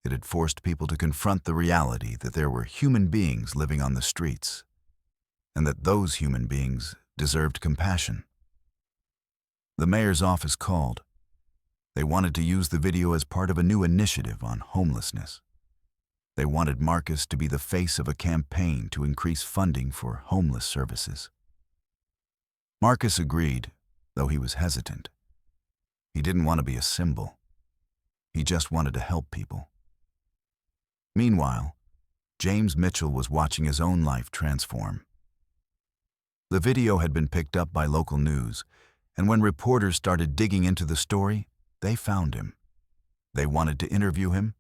It had forced people to confront the reality that there were human beings living on the streets, and that those human beings deserved compassion. The mayor's office called. They wanted to use the video as part of a new initiative on homelessness. They wanted Marcus to be the face of a campaign to increase funding for homeless services. Marcus agreed, though he was hesitant. He didn't want to be a symbol. He just wanted to help people. Meanwhile, James Mitchell was watching his own life transform. The video had been picked up by local news, and when reporters started digging into the story, they found him. They wanted to interview him.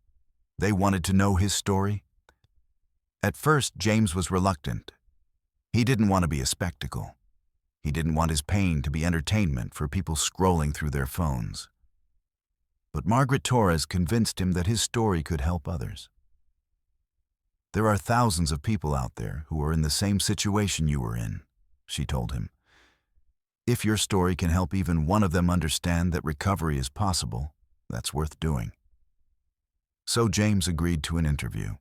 They wanted to know his story. At first, James was reluctant. He didn't want to be a spectacle. He didn't want his pain to be entertainment for people scrolling through their phones. But Margaret Torres convinced him that his story could help others. "There are thousands of people out there who are in the same situation you were in," she told him. "If your story can help even one of them understand that recovery is possible, that's worth doing." So James agreed to an interview.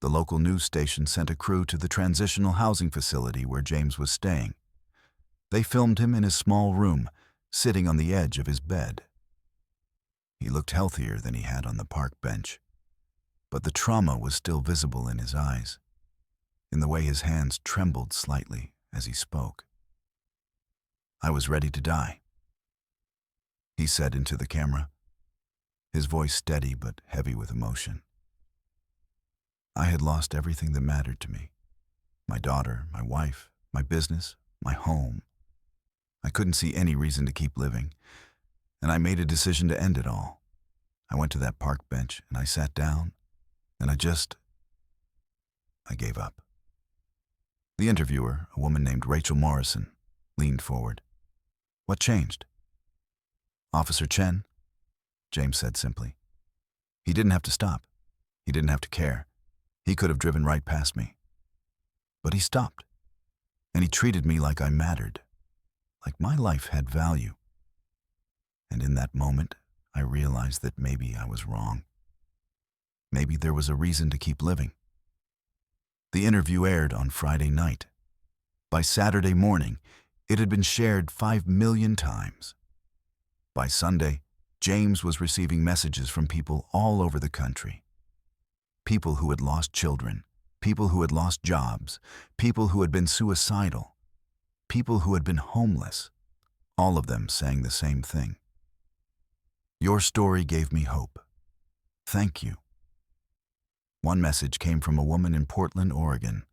The local news station sent a crew to the transitional housing facility where James was staying. They filmed him in his small room, sitting on the edge of his bed. He looked healthier than he had on the park bench, but the trauma was still visible in his eyes, in the way his hands trembled slightly as he spoke. "I was ready to die," he said into the camera, his voice steady but heavy with emotion. "I had lost everything that mattered to me. My daughter, my wife, my business, my home. I couldn't see any reason to keep living, and I made a decision to end it all. I went to that park bench and I sat down, and I gave up." The interviewer, a woman named Rachel Morrison, leaned forward. "What changed?" "Officer Chen," James said simply. "He didn't have to stop. He didn't have to care. He could have driven right past me. But he stopped, and he treated me like I mattered, like my life had value. And in that moment, I realized that maybe I was wrong. Maybe there was a reason to keep living." The interview aired on Friday night. By Saturday morning, it had been shared 5 million times. By Sunday, James was receiving messages from people all over the country. People who had lost children, people who had lost jobs, people who had been suicidal, people who had been homeless, all of them saying the same thing. "Your story gave me hope. Thank you." One message came from a woman in Portland, Oregon.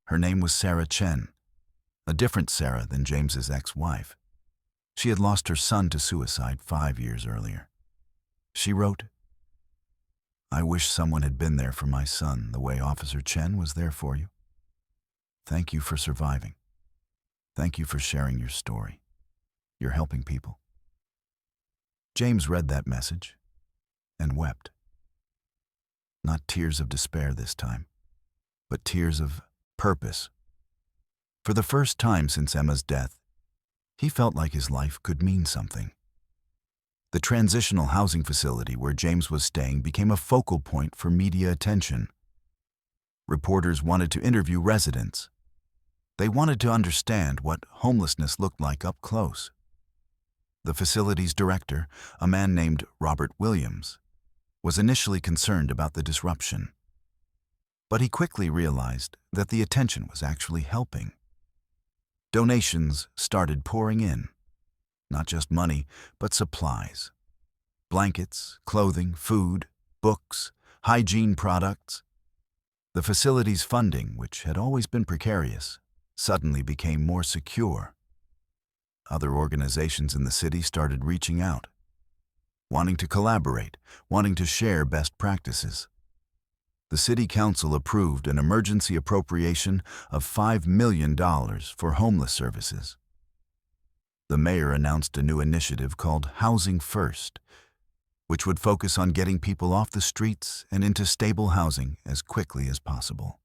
Her name was Sarah Chen, a different Sarah than James's ex-wife. She had lost her son to suicide 5 years earlier. She wrote, "I wish someone had been there for my son the way Officer Chen was there for you. Thank you for surviving. Thank you for sharing your story. You're helping people." James read that message and wept. Not tears of despair this time, but tears of purpose. For the first time since Emma's death, he felt like his life could mean something. The transitional housing facility where James was staying became a focal point for media attention. Reporters wanted to interview residents. They wanted to understand what homelessness looked like up close. The facility's director, a man named Robert Williams, was initially concerned about the disruption. But he quickly realized that the attention was actually helping. Donations started pouring in, not just money, but supplies. Blankets, clothing, food, books, hygiene products. The facility's funding, which had always been precarious, suddenly became more secure. Other organizations in the city started reaching out, wanting to collaborate, wanting to share best practices. The city council approved an emergency appropriation of $5 million for homeless services. The mayor announced a new initiative called Housing First, which would focus on getting people off the streets and into stable housing as quickly as possible.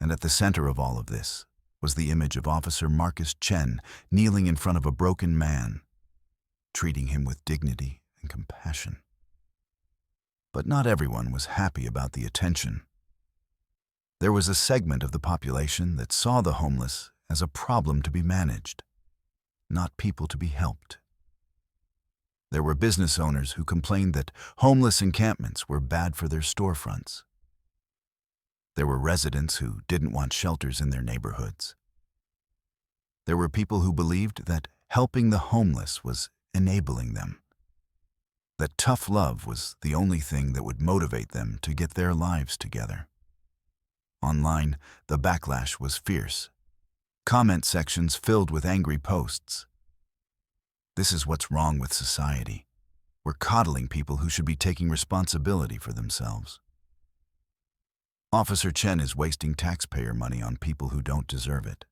And at the center of all of this was the image of Officer Marcus Chen kneeling in front of a broken man, treating him with dignity and compassion. But not everyone was happy about the attention. There was a segment of the population that saw the homeless as a problem to be managed, not people to be helped. There were business owners who complained that homeless encampments were bad for their storefronts. There were residents who didn't want shelters in their neighborhoods. There were people who believed that helping the homeless was enabling them, that tough love was the only thing that would motivate them to get their lives together. Online, the backlash was fierce. Comment sections filled with angry posts. "This is what's wrong with society. We're coddling people who should be taking responsibility for themselves. Officer Chen is wasting taxpayer money on people who don't deserve it.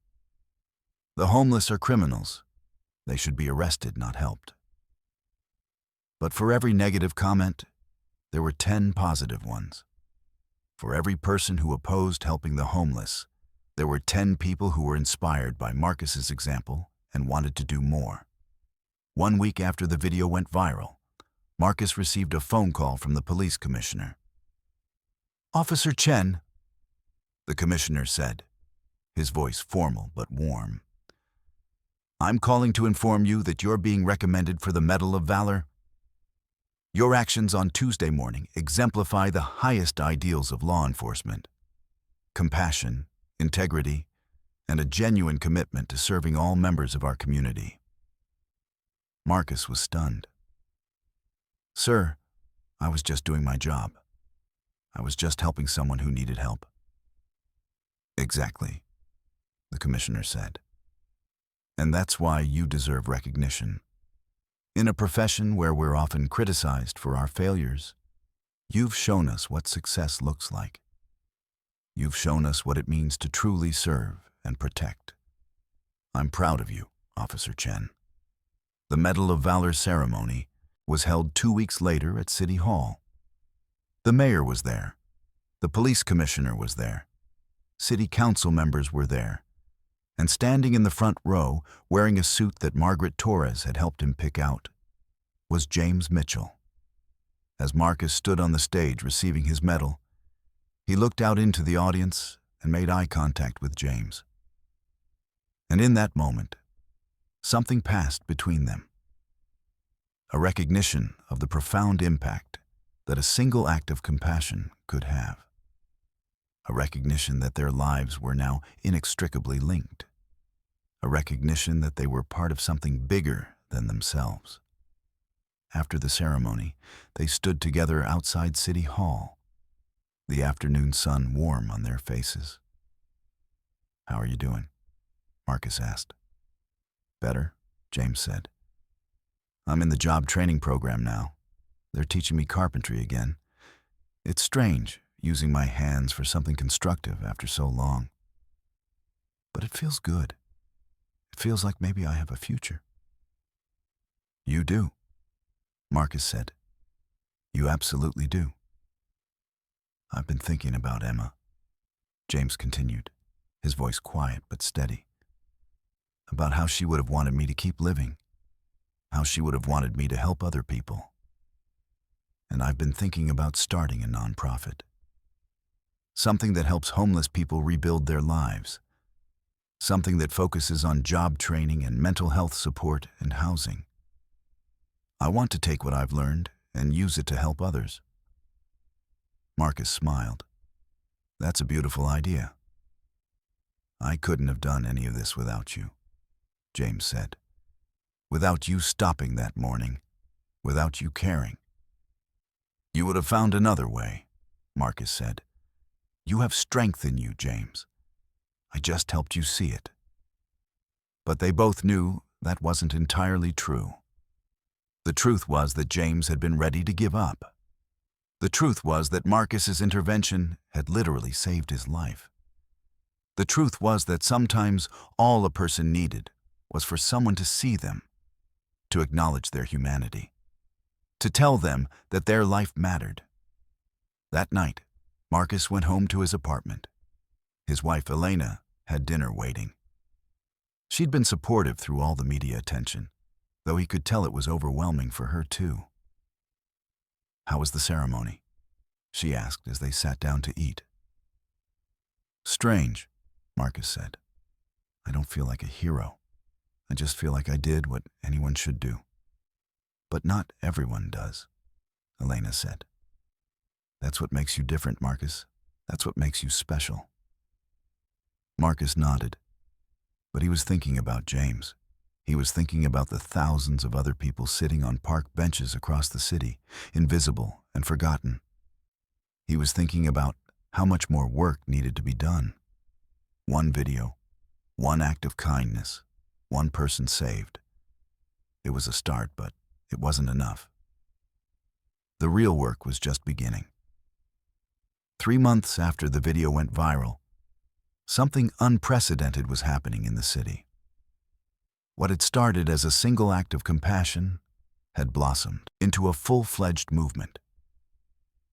The homeless are criminals. They should be arrested, not helped." But for every negative comment, there were 10 positive ones. For every person who opposed helping the homeless, there were 10 people who were inspired by Marcus's example and wanted to do more. 1 week after the video went viral, Marcus received a phone call from the police commissioner. Officer Chen, the commissioner said, his voice formal but warm. I'm calling to inform you that you're being recommended for the Medal of Valor. Your actions on Tuesday morning exemplify the highest ideals of law enforcement: compassion, integrity, and a genuine commitment to serving all members of our community. Marcus was stunned. Sir, I was just doing my job. I was just helping someone who needed help. Exactly, the commissioner said. And that's why you deserve recognition. In a profession where we're often criticized for our failures, you've shown us what success looks like. You've shown us what it means to truly serve and protect. I'm proud of you, Officer Chen. The Medal of Valor ceremony was held 2 weeks later at City Hall. The mayor was there. The police commissioner was there. City council members were there. And standing in the front row, wearing a suit that Margaret Torres had helped him pick out, was James Mitchell. As Marcus stood on the stage receiving his medal, he looked out into the audience and made eye contact with James. And in that moment, something passed between them. A recognition of the profound impact that a single act of compassion could have. A recognition that their lives were now inextricably linked. A recognition that they were part of something bigger than themselves. After the ceremony, they stood together outside City Hall, the afternoon sun warm on their faces. How are you doing? Marcus asked. Better, James said. I'm in the job training program now. They're teaching me carpentry again. It's strange, using my hands for something constructive after so long. But it feels good. It feels like maybe I have a future. You do, Marcus said. You absolutely do. I've been thinking about Emma, James continued, his voice quiet but steady. About how she would have wanted me to keep living, how she would have wanted me to help other people. And I've been thinking about starting a nonprofit. Something that helps homeless people rebuild their lives. Something that focuses on job training and mental health support and housing. I want to take what I've learned and use it to help others. Marcus smiled. That's a beautiful idea. I couldn't have done any of this without you, James said. Without you stopping that morning, without you caring. You would have found another way, Marcus said. You have strength in you, James. I just helped you see it. But they both knew that wasn't entirely true. The truth was that James had been ready to give up. The truth was that Marcus's intervention had literally saved his life. The truth was that sometimes all a person needed was for someone to see them, to acknowledge their humanity, to tell them that their life mattered. That night, Marcus went home to his apartment. His wife, Elena, had dinner waiting. She'd been supportive through all the media attention, though he could tell it was overwhelming for her too. How was the ceremony? She asked as they sat down to eat. Strange, Marcus said. I don't feel like a hero. I just feel like I did what anyone should do. But not everyone does, Elena said. That's what makes you different, Marcus. That's what makes you special. Marcus nodded, but he was thinking about James. He was thinking about the thousands of other people sitting on park benches across the city, invisible and forgotten. He was thinking about how much more work needed to be done. One video, one act of kindness, one person saved. It was a start, but it wasn't enough. The real work was just beginning. 3 months after the video went viral, something unprecedented was happening in the city. What had started as a single act of compassion had blossomed into a full-fledged movement.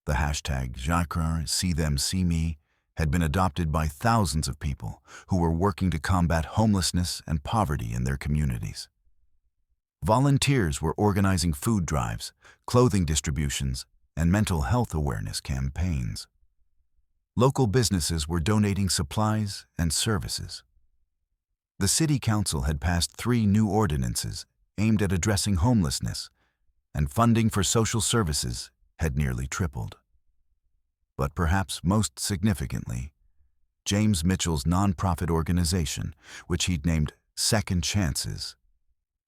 The hashtag #JacquesSee See Them See Me had been adopted by thousands of people who were working to combat homelessness and poverty in their communities. Volunteers were organizing food drives, clothing distributions, and mental health awareness campaigns. Local businesses were donating supplies and services. The city council had passed 3 new ordinances aimed at addressing homelessness, and funding for social services had nearly tripled. But perhaps most significantly, James Mitchell's nonprofit organization, which he'd named Second Chances,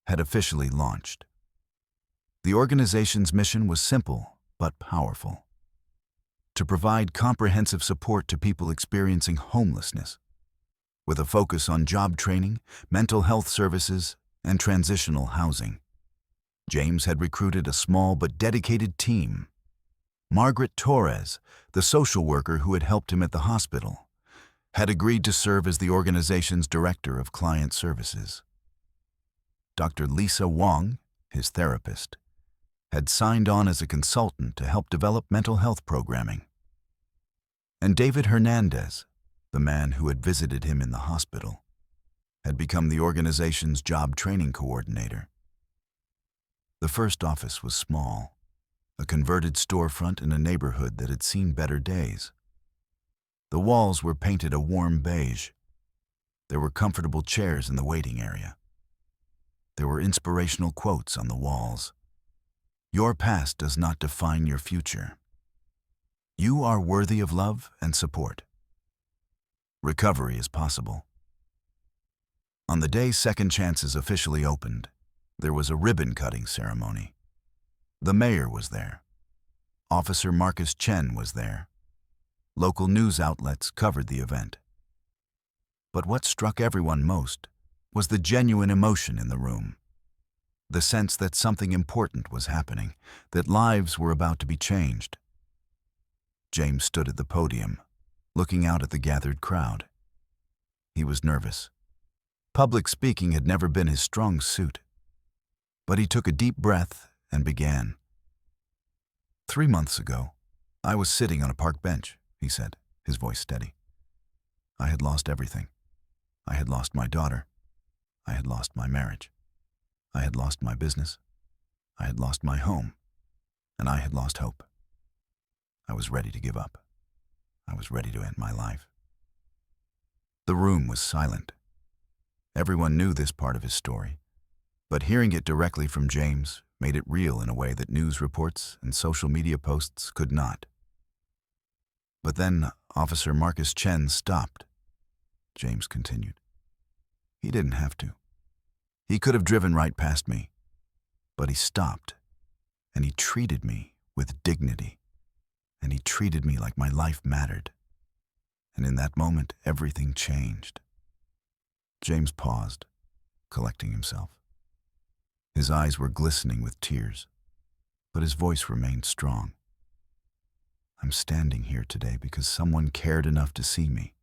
had officially launched. The organization's mission was simple but powerful: to provide comprehensive support to people experiencing homelessness, with a focus on job training, mental health services, and transitional housing. James had recruited a small but dedicated team. Margaret Torres, the social worker who had helped him at the hospital, had agreed to serve as the organization's director of client services. Dr. Lisa Wong, his therapist, had signed on as a consultant to help develop mental health programming. And David Hernandez, the man who had visited him in the hospital, had become the organization's job training coordinator. The first office was small, a converted storefront in a neighborhood that had seen better days. The walls were painted a warm beige. There were comfortable chairs in the waiting area. There were inspirational quotes on the walls. "Your past does not define your future. You are worthy of love and support. Recovery is possible." On the day Second Chances officially opened, there was a ribbon-cutting ceremony. The mayor was there. Officer Marcus Chen was there. Local news outlets covered the event. But what struck everyone most was the genuine emotion in the room. The sense that something important was happening, that lives were about to be changed. James stood at the podium, looking out at the gathered crowd. He was nervous. Public speaking had never been his strong suit. But he took a deep breath and began. "3 months ago, I was sitting on a park bench," he said, his voice steady. "I had lost everything. I had lost my daughter. I had lost my marriage. I had lost my business. I had lost my home. And I had lost hope. I was ready to give up. I was ready to end my life." The room was silent. Everyone knew this part of his story, but hearing it directly from James made it real in a way that news reports and social media posts could not. But then Officer Marcus Chen stopped. James continued. "He didn't have to. He could have driven right past me, but he stopped, and he treated me with dignity, and he treated me like my life mattered. And in that moment, everything changed." James paused, collecting himself. His eyes were glistening with tears, but his voice remained strong. "I'm standing here today because someone cared enough to see me.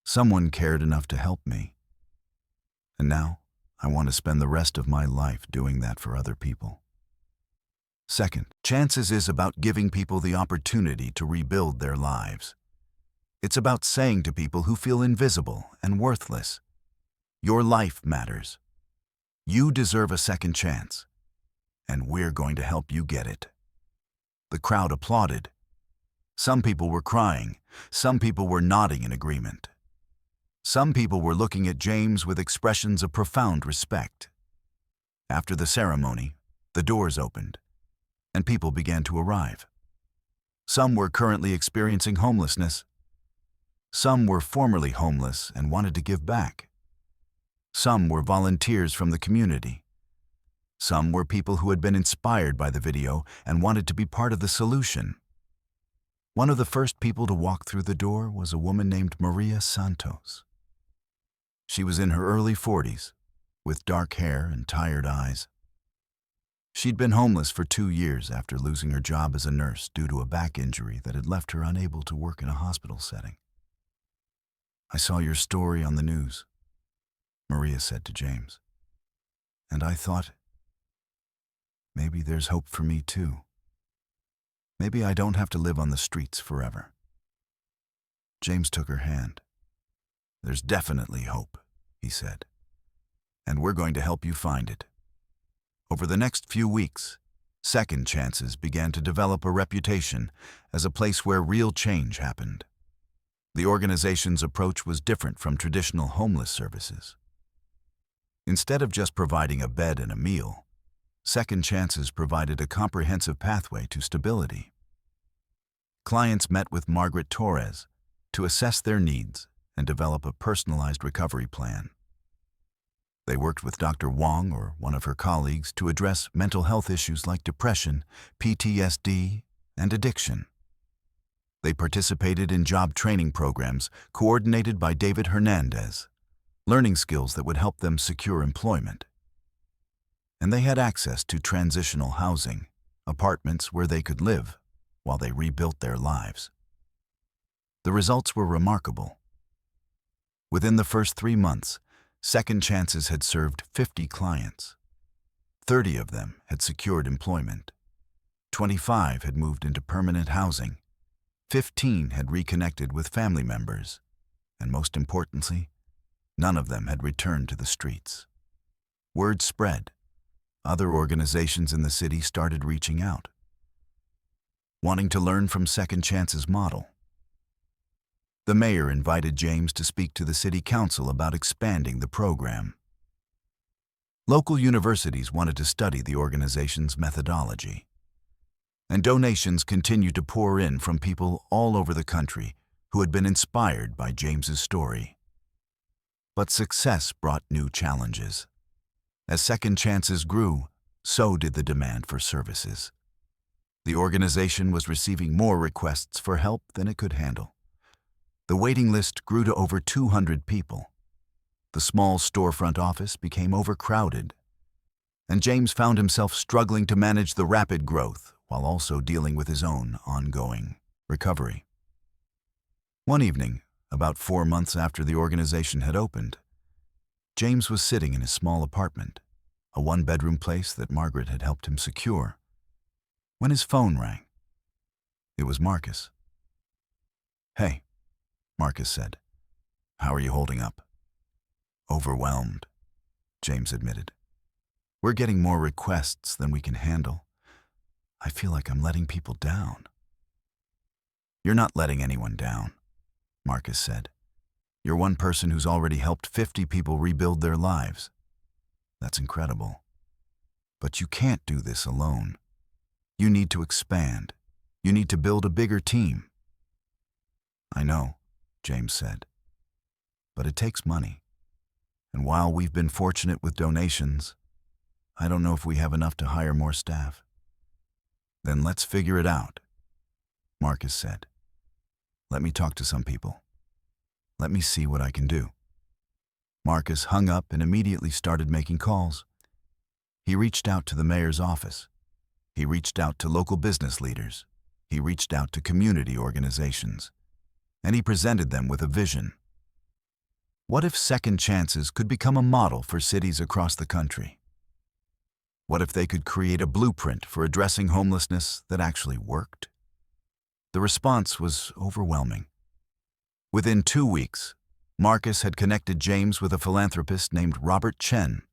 Someone cared enough to help me. And now, I want to spend the rest of my life doing that for other people." Second Chances is about giving people the opportunity to rebuild their lives. It's about saying to people who feel invisible and worthless, "Your life matters. You deserve a second chance, and we're going to help you get it." The crowd applauded. Some people were crying. Some people were nodding in agreement. Some people were looking at James with expressions of profound respect. After the ceremony, the doors opened, and people began to arrive. Some were currently experiencing homelessness. Some were formerly homeless and wanted to give back. Some were volunteers from the community. Some were people who had been inspired by the video and wanted to be part of the solution. One of the first people to walk through the door was a woman named Maria Santos. She was in her early 40s, with dark hair and tired eyes. She'd been homeless for 2 years after losing her job as a nurse due to a back injury that had left her unable to work in a hospital setting. "I saw your story on the news," Maria said to James, "and I thought, maybe there's hope for me too. Maybe I don't have to live on the streets forever." James took her hand. "There's definitely hope," he said, "and we're going to help you find it. Over the next few weeks, Second Chances began to develop a reputation as a place where real change happened. The organization's approach was different from traditional homeless services. Instead of just providing a bed and a meal, Second Chances provided a comprehensive pathway to stability. Clients met with Margaret Torres to assess their needs and develop a personalized recovery plan. They worked with Dr. Wong or one of her colleagues to address mental health issues like depression, PTSD, and addiction. They participated in job training programs coordinated by David Hernandez, learning skills that would help them secure employment. And they had access to transitional housing, apartments where they could live while they rebuilt their lives. The results were remarkable. Within the first 3 months, Second Chances had served 50 clients. 30 of them had secured employment. 25 had moved into permanent housing. 15 had reconnected with family members. And most importantly, none of them had returned to the streets. Word spread. Other organizations in the city started reaching out, wanting to learn from Second Chances' model. The mayor invited James to speak to the city council about expanding the program. Local universities wanted to study the organization's methodology. And donations continued to pour in from people all over the country who had been inspired by James's story. But success brought new challenges. As Second Chances grew, so did the demand for services. The organization was receiving more requests for help than it could handle. The waiting list grew to over 200 people. The small storefront office became overcrowded, and James found himself struggling to manage the rapid growth while also dealing with his own ongoing recovery. One evening, about 4 months after the organization had opened, James was sitting in his small apartment, a one-bedroom place that Margaret had helped him secure, when his phone rang. It was Marcus. "Hey," Marcus said. "How are you holding up?" "Overwhelmed," James admitted. "We're getting more requests than we can handle. I feel like I'm letting people down." "You're not letting anyone down," Marcus said. "You're one person who's already helped 50 people rebuild their lives. That's incredible. But you can't do this alone. You need to expand. You need to build a bigger team." "I know," James said. "But it takes money. And while we've been fortunate with donations, I don't know if we have enough to hire more staff." "Then let's figure it out," Marcus said. "Let me talk to some people. Let me see what I can do." Marcus hung up and immediately started making calls. He reached out to the mayor's office. He reached out to local business leaders. He reached out to community organizations. And he presented them with a vision. What if Second Chances could become a model for cities across the country? What if they could create a blueprint for addressing homelessness that actually worked? The response was overwhelming. Within 2 weeks, Marcus had connected James with a philanthropist named Robert Chen.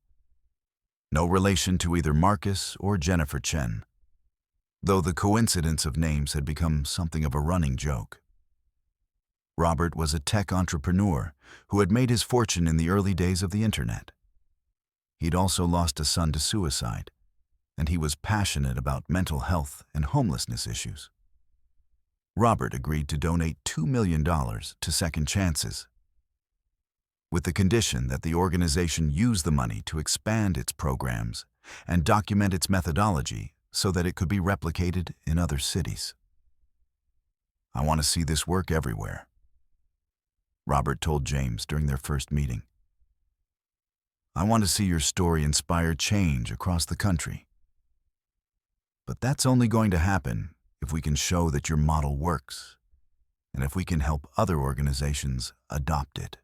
No relation to either Marcus or Jennifer Chen, though the coincidence of names had become something of a running joke. Robert was a tech entrepreneur who had made his fortune in the early days of the internet. He'd also lost a son to suicide, and he was passionate about mental health and homelessness issues. Robert agreed to donate $2 million to Second Chances, with the condition that the organization use the money to expand its programs and document its methodology so that it could be replicated in other cities. "I want to see this work everywhere," Robert told James during their first meeting. "I want to see your story inspire change across the country. But that's only going to happen if we can show that your model works, and if we can help other organizations adopt it."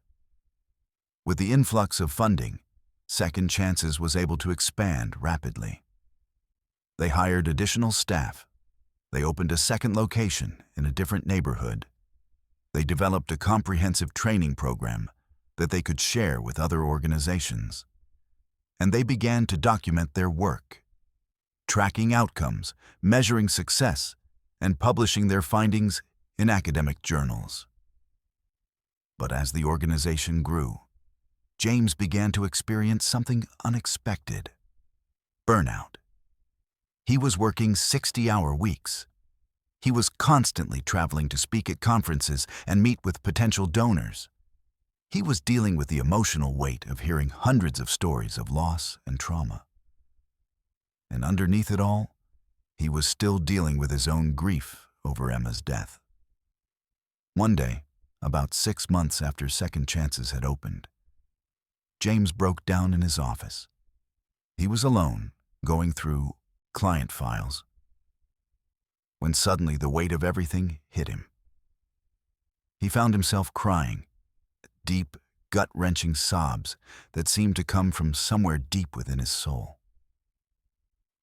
With the influx of funding, Second Chances was able to expand rapidly. They hired additional staff. They opened a second location in a different neighborhood. They developed a comprehensive training program that they could share with other organizations. And they began to document their work. tracking outcomes, measuring success, and publishing their findings in academic journals. But as the organization grew, James began to experience something unexpected: burnout. He was working 60-hour weeks. He was constantly traveling to speak at conferences and meet with potential donors. He was dealing with the emotional weight of hearing hundreds of stories of loss and trauma. And underneath it all, he was still dealing with his own grief over Emma's death. One day, about 6 months after Second Chances had opened, James broke down in his office. He was alone, going through client files, when suddenly the weight of everything hit him. He found himself crying, deep, gut-wrenching sobs that seemed to come from somewhere deep within his soul.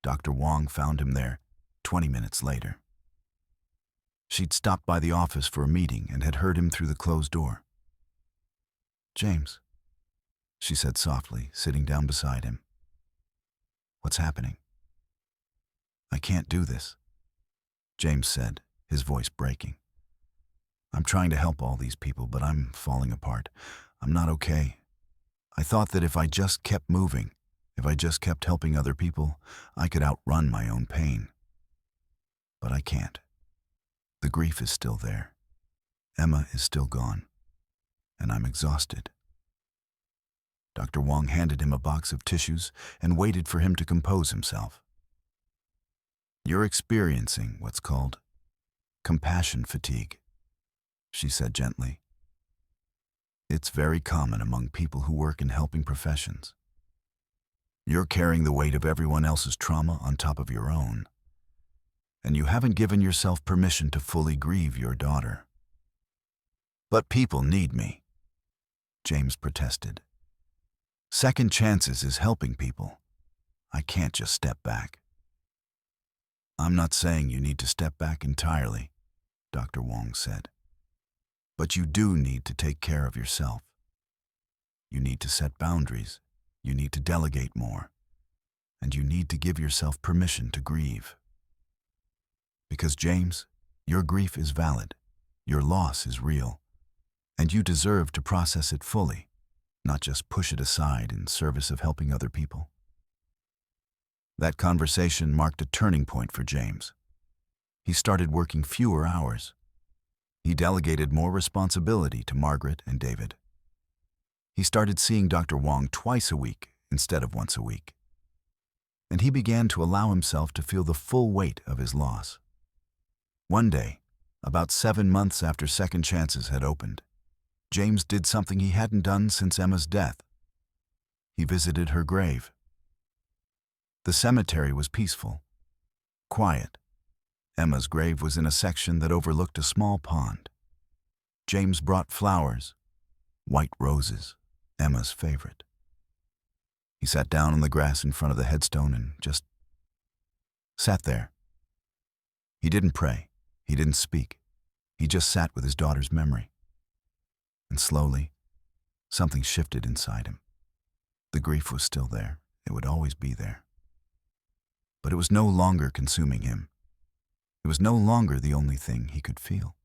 Dr. Wong found him there 20 minutes later. She'd stopped by the office for a meeting and had heard him through the closed door. "James," she said softly, sitting down beside him. "What's happening?" "I can't do this," James said, his voice breaking. "I'm trying to help all these people, but I'm falling apart. I'm not okay. I thought that if I just kept moving, if I just kept helping other people, I could outrun my own pain. But I can't. The grief is still there. Emma is still gone. And I'm exhausted." Dr. Wong handed him a box of tissues and waited for him to compose himself. "You're experiencing what's called compassion fatigue," she said gently. "It's very common among people who work in helping professions. You're carrying the weight of everyone else's trauma on top of your own, and you haven't given yourself permission to fully grieve your daughter." "But people need me," James protested. "Second Chances is helping people. I can't just step back." "I'm not saying you need to step back entirely," Dr. Wong said. "But you do need to take care of yourself. You need to set boundaries, you need to delegate more, and you need to give yourself permission to grieve. Because, James, your grief is valid, your loss is real, and you deserve to process it fully, not just push it aside in service of helping other people." That conversation marked a turning point for James. He started working fewer hours. He delegated more responsibility to Margaret and David. He started seeing Dr. Wong twice a week instead of once a week. And he began to allow himself to feel the full weight of his loss. One day, about 7 months after Second Chances had opened, James did something he hadn't done since Emma's death. He visited her grave. The cemetery was peaceful, quiet. Emma's grave was in a section that overlooked a small pond. James brought flowers, white roses, Emma's favorite. He sat down on the grass in front of the headstone and just sat there. He didn't pray. He didn't speak. He just sat with his daughter's memory. And slowly, something shifted inside him. The grief was still there. It would always be there. But it was no longer consuming him. It was no longer the only thing he could feel.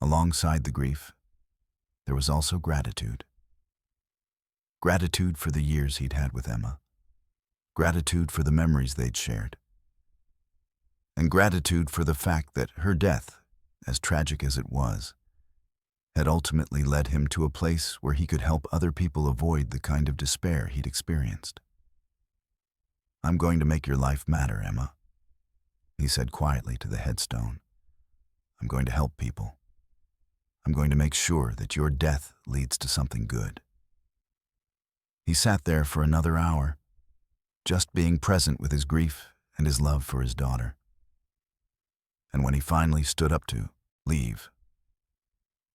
Alongside the grief, there was also gratitude. Gratitude for the years he'd had with Emma. Gratitude for the memories they'd shared. And gratitude for the fact that her death, as tragic as it was, had ultimately led him to a place where he could help other people avoid the kind of despair he'd experienced. "I'm going to make your life matter, Emma," he said quietly to the headstone. "I'm going to help people. I'm going to make sure that your death leads to something good." He sat there for another hour, just being present with his grief and his love for his daughter. And when he finally stood up to leave,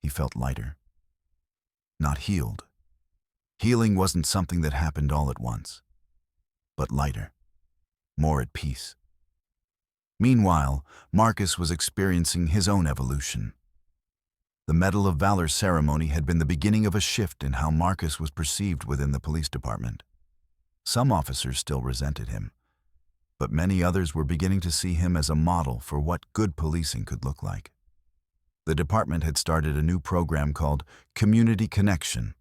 he felt lighter. Not healed. Healing wasn't something that happened all at once, but lighter, more at peace. Meanwhile, Marcus was experiencing his own evolution. The Medal of Valor ceremony had been the beginning of a shift in how Marcus was perceived within the police department. Some officers still resented him. but many others were beginning to see him as a model for what good policing could look like. The department had started a new program called Community Connection,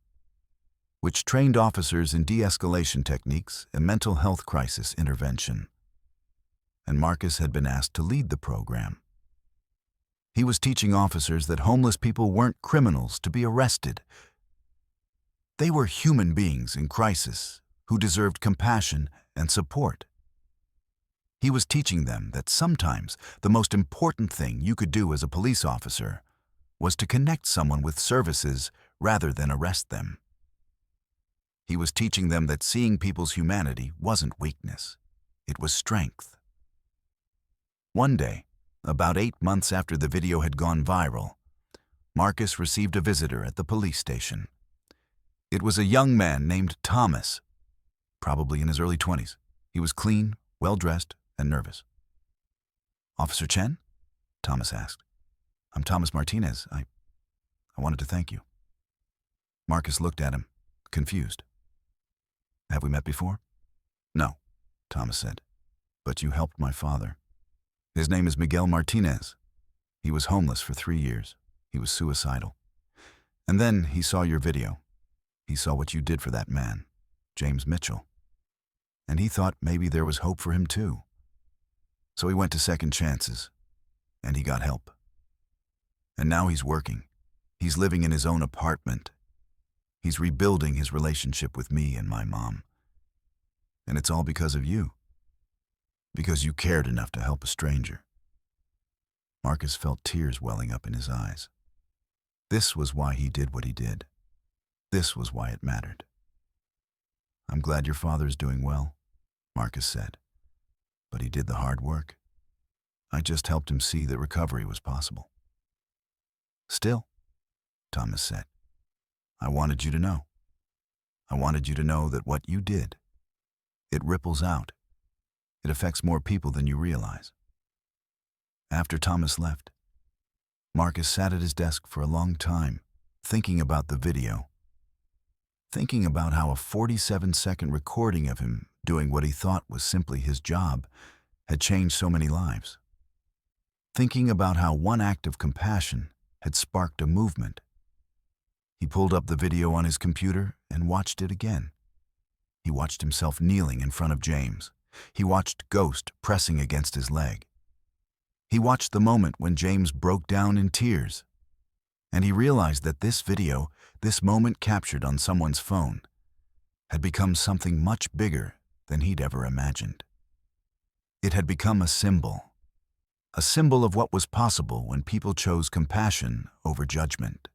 which trained officers in de-escalation techniques and mental health crisis intervention. And Marcus had been asked to lead the program. He was teaching officers that homeless people weren't criminals to be arrested. They were human beings in crisis who deserved compassion and support. He was teaching them that sometimes the most important thing you could do as a police officer was to connect someone with services rather than arrest them. He was teaching them that seeing people's humanity wasn't weakness, it was strength. One day, about 8 months after the video had gone viral, Marcus received a visitor at the police station. It was a young man named Thomas, probably in his early 20s. He was clean, well-dressed, and nervous. "Officer Chen?" Thomas asked. "I'm Thomas Martinez. I wanted to thank you." Marcus looked at him, confused. "Have we met before?" "No," Thomas said, "but you helped my father. His name is Miguel Martinez. He was homeless for 3 years. He was suicidal. And then he saw your video. He saw what you did for that man, James Mitchell. And he thought maybe there was hope for him too. So he went to Second Chances, and he got help. And now he's working. He's living in his own apartment. He's rebuilding his relationship with me and my mom. And it's all because of you. Because you cared enough to help a stranger." Marcus felt tears welling up in his eyes. This was why he did what he did. This was why it mattered. "I'm glad your father's doing well," Marcus said. "But he did the hard work. I just helped him see that recovery was possible." "Still," Thomas said, "I wanted you to know. I wanted you to know that what you did, it ripples out. It affects more people than you realize." After Thomas left, Marcus sat at his desk for a long time, thinking about the video, thinking about how a 47-second recording of him doing what he thought was simply his job had changed so many lives, thinking about how one act of compassion had sparked a movement. He pulled up the video on his computer and watched it again. He watched himself kneeling in front of James. He watched Ghost pressing against his leg. He watched the moment when James broke down in tears. And he realized that this video, this moment captured on someone's phone, had become something much bigger than he'd ever imagined. It had become a symbol of what was possible when people chose compassion over judgment.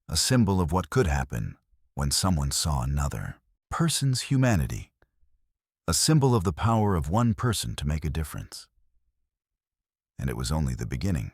A symbol of what could happen when someone saw another person's humanity. A symbol of the power of one person to make a difference. And it was only the beginning.